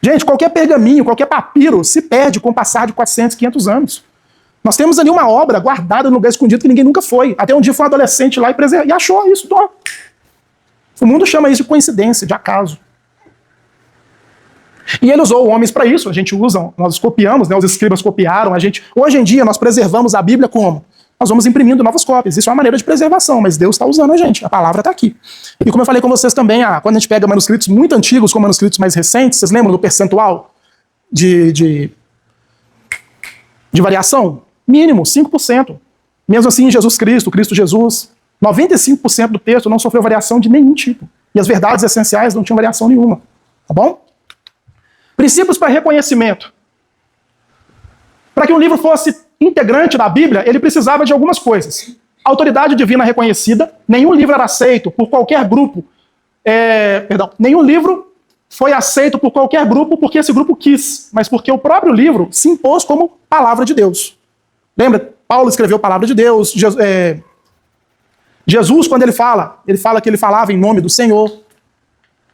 Speaker 1: Gente, qualquer pergaminho, qualquer papiro se perde com o passar de 400, 500 anos. Nós temos ali uma obra guardada no lugar escondido que ninguém nunca foi. Até um dia foi um adolescente lá e achou isso. O mundo chama isso de coincidência, de acaso. E ele usou homens para isso. A gente usa, nós copiamos, né, os escribas copiaram. Hoje em dia nós preservamos a Bíblia como? Nós vamos imprimindo novas cópias. Isso é uma maneira de preservação, mas Deus está usando a gente. A palavra está aqui. E como eu falei com vocês também, quando a gente pega manuscritos muito antigos com manuscritos mais recentes, vocês lembram do percentual de variação? Mínimo, 5%. Mesmo assim, Jesus Cristo, Cristo Jesus, 95% do texto não sofreu variação de nenhum tipo. E as verdades essenciais não tinham variação nenhuma. Tá bom? Princípios para reconhecimento. Para que um livro fosse integrante da Bíblia, ele precisava de algumas coisas. Autoridade divina reconhecida. Nenhum livro era aceito por qualquer grupo. Nenhum livro foi aceito por qualquer grupo porque esse grupo quis, mas porque o próprio livro se impôs como palavra de Deus. Lembra? Paulo escreveu palavra de Deus. Jesus, quando ele fala que ele falava em nome do Senhor.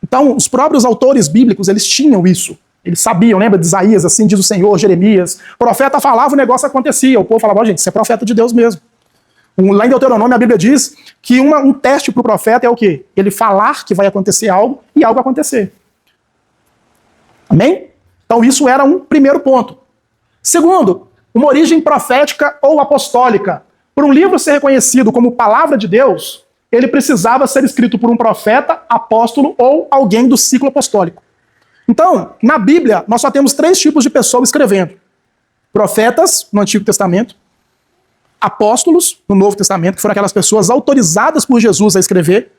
Speaker 1: Então, os próprios autores bíblicos, eles tinham isso. Eles sabiam, lembra de Isaías, assim diz o Senhor, Jeremias. O profeta falava, o negócio acontecia. O povo falava, gente, você é profeta de Deus mesmo. Lá em Deuteronômio, a Bíblia diz que um teste para o profeta é o quê? Ele falar que vai acontecer algo e algo acontecer. Amém? Então, isso era um primeiro ponto. Segundo, uma origem profética ou apostólica. Por um livro ser reconhecido como palavra de Deus, ele precisava ser escrito por um profeta, apóstolo ou alguém do ciclo apostólico. Então, na Bíblia, nós só temos 3 tipos de pessoas escrevendo. Profetas, no Antigo Testamento, apóstolos, no Novo Testamento, que foram aquelas pessoas autorizadas por Jesus a escrever,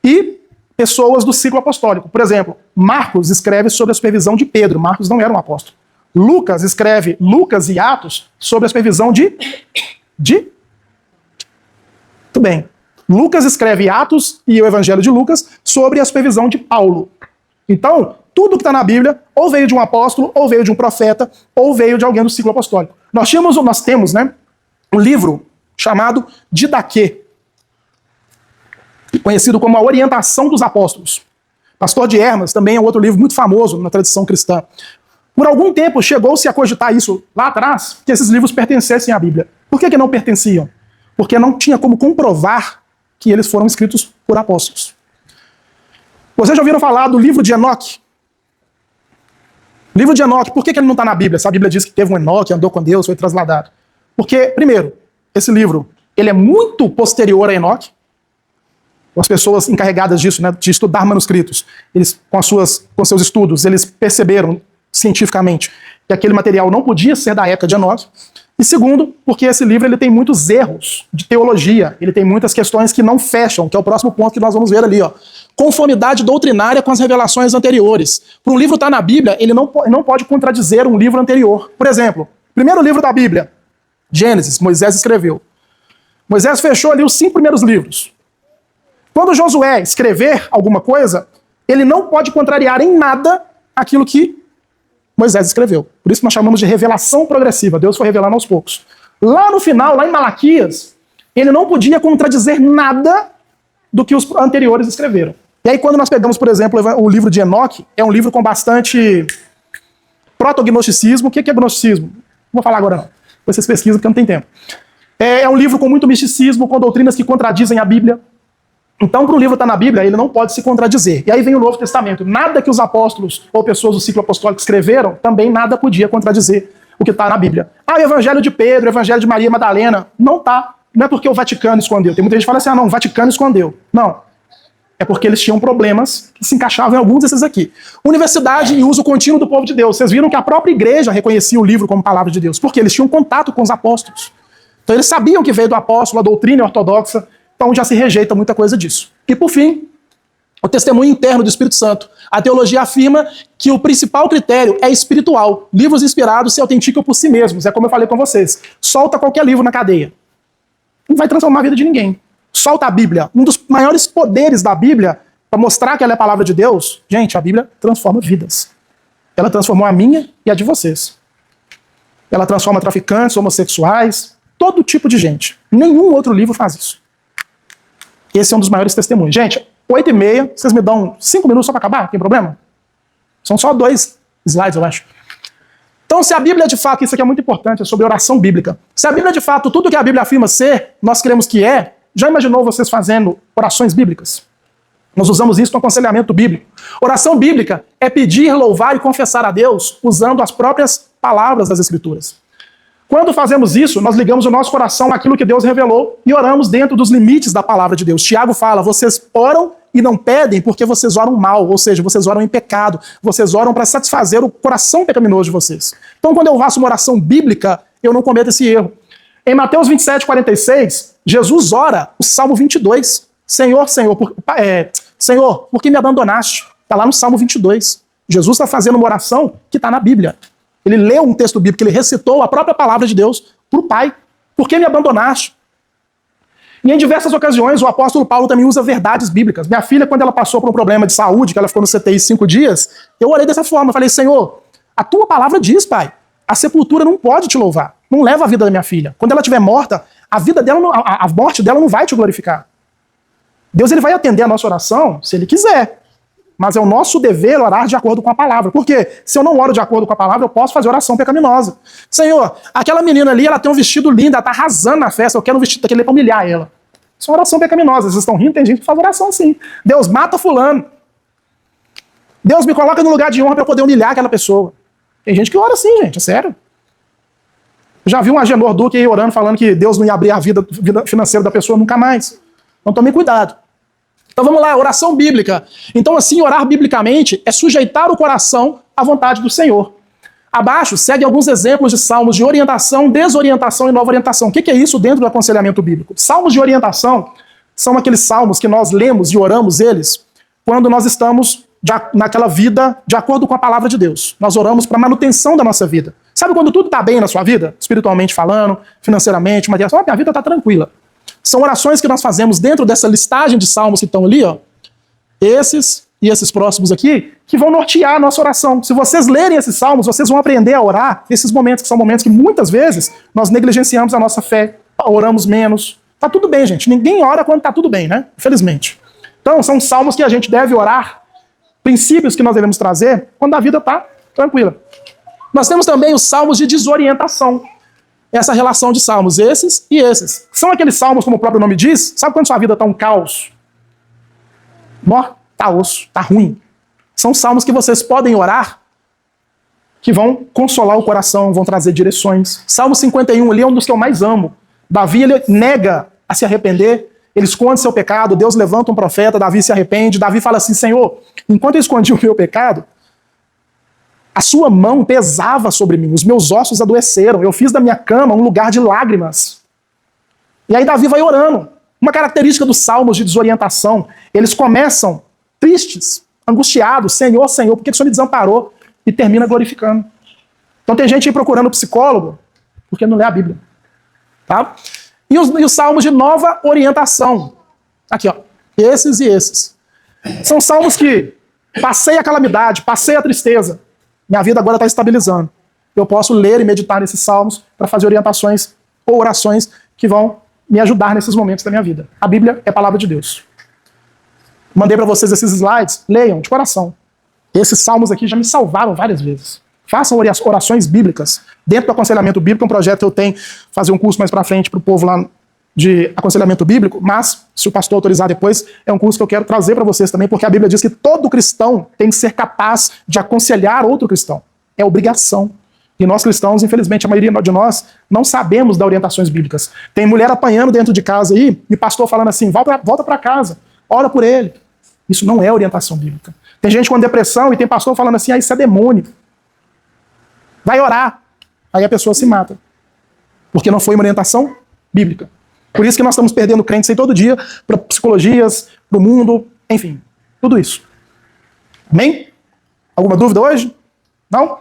Speaker 1: e pessoas do ciclo apostólico. Por exemplo, Marcos escreve sobre a supervisão de Pedro. Marcos não era um apóstolo. Lucas escreve Lucas e Atos sobre a supervisão de... Muito bem. Lucas escreve Atos e o Evangelho de Lucas sobre a supervisão de Paulo. Então, tudo que está na Bíblia ou veio de um apóstolo, ou veio de um profeta, ou veio de alguém do ciclo apostólico. Nós temos, né, um livro chamado Didaquê, conhecido como a Orientação dos Apóstolos. Pastor de Hermas também é outro livro muito famoso na tradição cristã. Por algum tempo chegou-se a cogitar isso lá atrás, que esses livros pertencessem à Bíblia. Por que não pertenciam? Porque não tinha como comprovar que eles foram escritos por apóstolos. Vocês já ouviram falar do livro de Enoque? Livro de Enoque, por que ele não está na Bíblia? Se a Bíblia diz que teve um Enoque, andou com Deus, foi transladado. Porque, primeiro, esse livro ele é muito posterior a Enoque. As pessoas encarregadas disso, né, de estudar manuscritos, eles, com seus estudos, eles perceberam cientificamente que aquele material não podia ser da época de Enoque. E segundo, porque esse livro ele tem muitos erros de teologia, ele tem muitas questões que não fecham, que é o próximo ponto que nós vamos ver ali, ó. Conformidade doutrinária com as revelações anteriores. Para um livro estar na Bíblia, ele não pode contradizer um livro anterior. Por exemplo, primeiro livro da Bíblia, Gênesis, Moisés escreveu. Moisés fechou ali os 5 primeiros livros. Quando Josué escrever alguma coisa, ele não pode contrariar em nada aquilo que Moisés escreveu. Por isso que nós chamamos de revelação progressiva. Deus foi revelando aos poucos. Lá no final, lá em Malaquias, ele não podia contradizer nada do que os anteriores escreveram. E aí quando nós pegamos, por exemplo, o livro de Enoque, é um livro com bastante protognosticismo. O que é gnosticismo? Não vou falar agora não. Depois vocês pesquisam porque não tem tempo. É um livro com muito misticismo, com doutrinas que contradizem a Bíblia. Então, para um livro estar na Bíblia, ele não pode se contradizer. E aí vem o Novo Testamento. Nada que os apóstolos ou pessoas do ciclo apostólico escreveram, também nada podia contradizer o que está na Bíblia. Ah, o Evangelho de Pedro, o Evangelho de Maria Madalena, não está. Não é porque o Vaticano escondeu. Tem muita gente que fala assim, não, o Vaticano escondeu. Não. É porque eles tinham problemas que se encaixavam em alguns desses aqui. Universidade e uso contínuo do povo de Deus. Vocês viram que a própria igreja reconhecia o livro como palavra de Deus. Porque eles tinham contato com os apóstolos. Então eles sabiam que veio do apóstolo, a doutrina ortodoxa. Então já se rejeita muita coisa disso. E por fim, o testemunho interno do Espírito Santo. A teologia afirma que o principal critério é espiritual. Livros inspirados se autenticam por si mesmos. É como eu falei com vocês. Solta qualquer livro na cadeia. Não vai transformar a vida de ninguém. Solta a Bíblia. Um dos maiores poderes da Bíblia, para mostrar que ela é a palavra de Deus, gente, a Bíblia transforma vidas. Ela transformou a minha e a de vocês. Ela transforma traficantes, homossexuais, todo tipo de gente. Nenhum outro livro faz isso. Esse é um dos maiores testemunhos. Gente, 8h30, vocês me dão 5 minutos só para acabar? Tem problema? São só 2 slides, eu acho. Então, se a Bíblia de fato, isso aqui é muito importante, é sobre oração bíblica. Se a Bíblia de fato, tudo que a Bíblia afirma ser, nós cremos que é, já imaginou vocês fazendo orações bíblicas? Nós usamos isso no aconselhamento bíblico. Oração bíblica é pedir, louvar e confessar a Deus usando as próprias palavras das Escrituras. Quando fazemos isso, nós ligamos o nosso coração àquilo que Deus revelou e oramos dentro dos limites da palavra de Deus. Tiago fala, vocês oram e não pedem porque vocês oram mal, ou seja, vocês oram em pecado, vocês oram para satisfazer o coração pecaminoso de vocês. Então, quando eu faço uma oração bíblica, eu não cometo esse erro. Em Mateus 27:46, Jesus ora o Salmo 22. Senhor, por que me abandonaste? Está lá no Salmo 22. Jesus está fazendo uma oração que está na Bíblia. Ele leu um texto bíblico, ele recitou a própria palavra de Deus para o Pai. Por que me abandonaste? E em diversas ocasiões, o apóstolo Paulo também usa verdades bíblicas. Minha filha, quando ela passou por um problema de saúde, que ela ficou no CTI 5 dias, eu orei dessa forma. Eu falei, Senhor, a tua palavra diz, Pai, a sepultura não pode te louvar. Não leva a vida da minha filha. Quando ela estiver morta, a morte dela não vai te glorificar. Deus ele vai atender a nossa oração se ele quiser. Mas é o nosso dever orar de acordo com a palavra. Por quê? Se eu não oro de acordo com a palavra, eu posso fazer oração pecaminosa. Senhor, aquela menina ali, ela tem um vestido lindo, ela tá arrasando na festa, eu quero um vestido daquele para humilhar ela. Isso é uma oração pecaminosa. Vocês estão rindo, tem gente que faz oração assim. Deus mata fulano. Deus me coloca no lugar de honra para eu poder humilhar aquela pessoa. Tem gente que ora assim, gente, é sério. Já vi um Agenor Duque aí orando, falando que Deus não ia abrir a vida financeira da pessoa nunca mais. Então tome cuidado. Então vamos lá, oração bíblica. Então assim, orar biblicamente é sujeitar o coração à vontade do Senhor. Abaixo, segue alguns exemplos de salmos de orientação, desorientação e nova orientação. O que é isso dentro do aconselhamento bíblico? Salmos de orientação são aqueles salmos que nós lemos e oramos eles quando nós estamos naquela vida de acordo com a palavra de Deus. Nós oramos para a manutenção da nossa vida. Sabe quando tudo está bem na sua vida? Espiritualmente falando, financeiramente, materialmente, minha vida está tranquila. São orações que nós fazemos dentro dessa listagem de salmos que estão ali, ó. Esses e esses próximos aqui, que vão nortear a nossa oração. Se vocês lerem esses salmos, vocês vão aprender a orar nesses momentos, que são momentos que muitas vezes nós negligenciamos a nossa fé, oramos menos. Tá tudo bem, gente. Ninguém ora quando tá tudo bem, né? Infelizmente. Então, são salmos que a gente deve orar, princípios que nós devemos trazer quando a vida tá tranquila. Nós temos também os salmos de desorientação. Essa relação de salmos, esses e esses. São aqueles salmos, como o próprio nome diz, sabe quando sua vida está um caos? Tá osso, tá ruim. São salmos que vocês podem orar que vão consolar o coração, vão trazer direções. Salmo 51 ali é um dos que eu mais amo. Davi, ele nega a se arrepender, ele esconde seu pecado, Deus levanta um profeta, Davi se arrepende, Davi fala assim, Senhor, enquanto eu escondi o meu pecado, a sua mão pesava sobre mim, os meus ossos adoeceram, eu fiz da minha cama um lugar de lágrimas. E aí Davi vai orando. Uma característica dos salmos de desorientação, eles começam tristes, angustiados, Senhor, Senhor, por que o Senhor me desamparou? E termina glorificando. Então tem gente aí procurando psicólogo, porque não lê a Bíblia. Tá? E os salmos de nova orientação. Aqui, ó. Esses e esses. São salmos que passei a calamidade, passei a tristeza. Minha vida agora está estabilizando. Eu posso ler e meditar nesses salmos para fazer orientações ou orações que vão me ajudar nesses momentos da minha vida. A Bíblia é a palavra de Deus. Mandei para vocês esses slides. Leiam, de coração. Esses salmos aqui já me salvaram várias vezes. Façam orações bíblicas. Dentro do aconselhamento bíblico, um projeto que eu tenho, fazer um curso mais para frente para o povo lá de aconselhamento bíblico, mas, se o pastor autorizar depois, é um curso que eu quero trazer para vocês também, porque a Bíblia diz que todo cristão tem que ser capaz de aconselhar outro cristão. É obrigação. E nós cristãos, infelizmente, a maioria de nós não sabemos dar orientações bíblicas. Tem mulher apanhando dentro de casa aí, e pastor falando assim, volta para casa, ora por ele. Isso não é orientação bíblica. Tem gente com depressão e tem pastor falando assim, isso é demônio. Vai orar. Aí a pessoa se mata. Porque não foi uma orientação bíblica. Por isso que nós estamos perdendo crentes aí todo dia para psicologias, para o mundo, enfim, tudo isso. Amém? Alguma dúvida hoje? Não?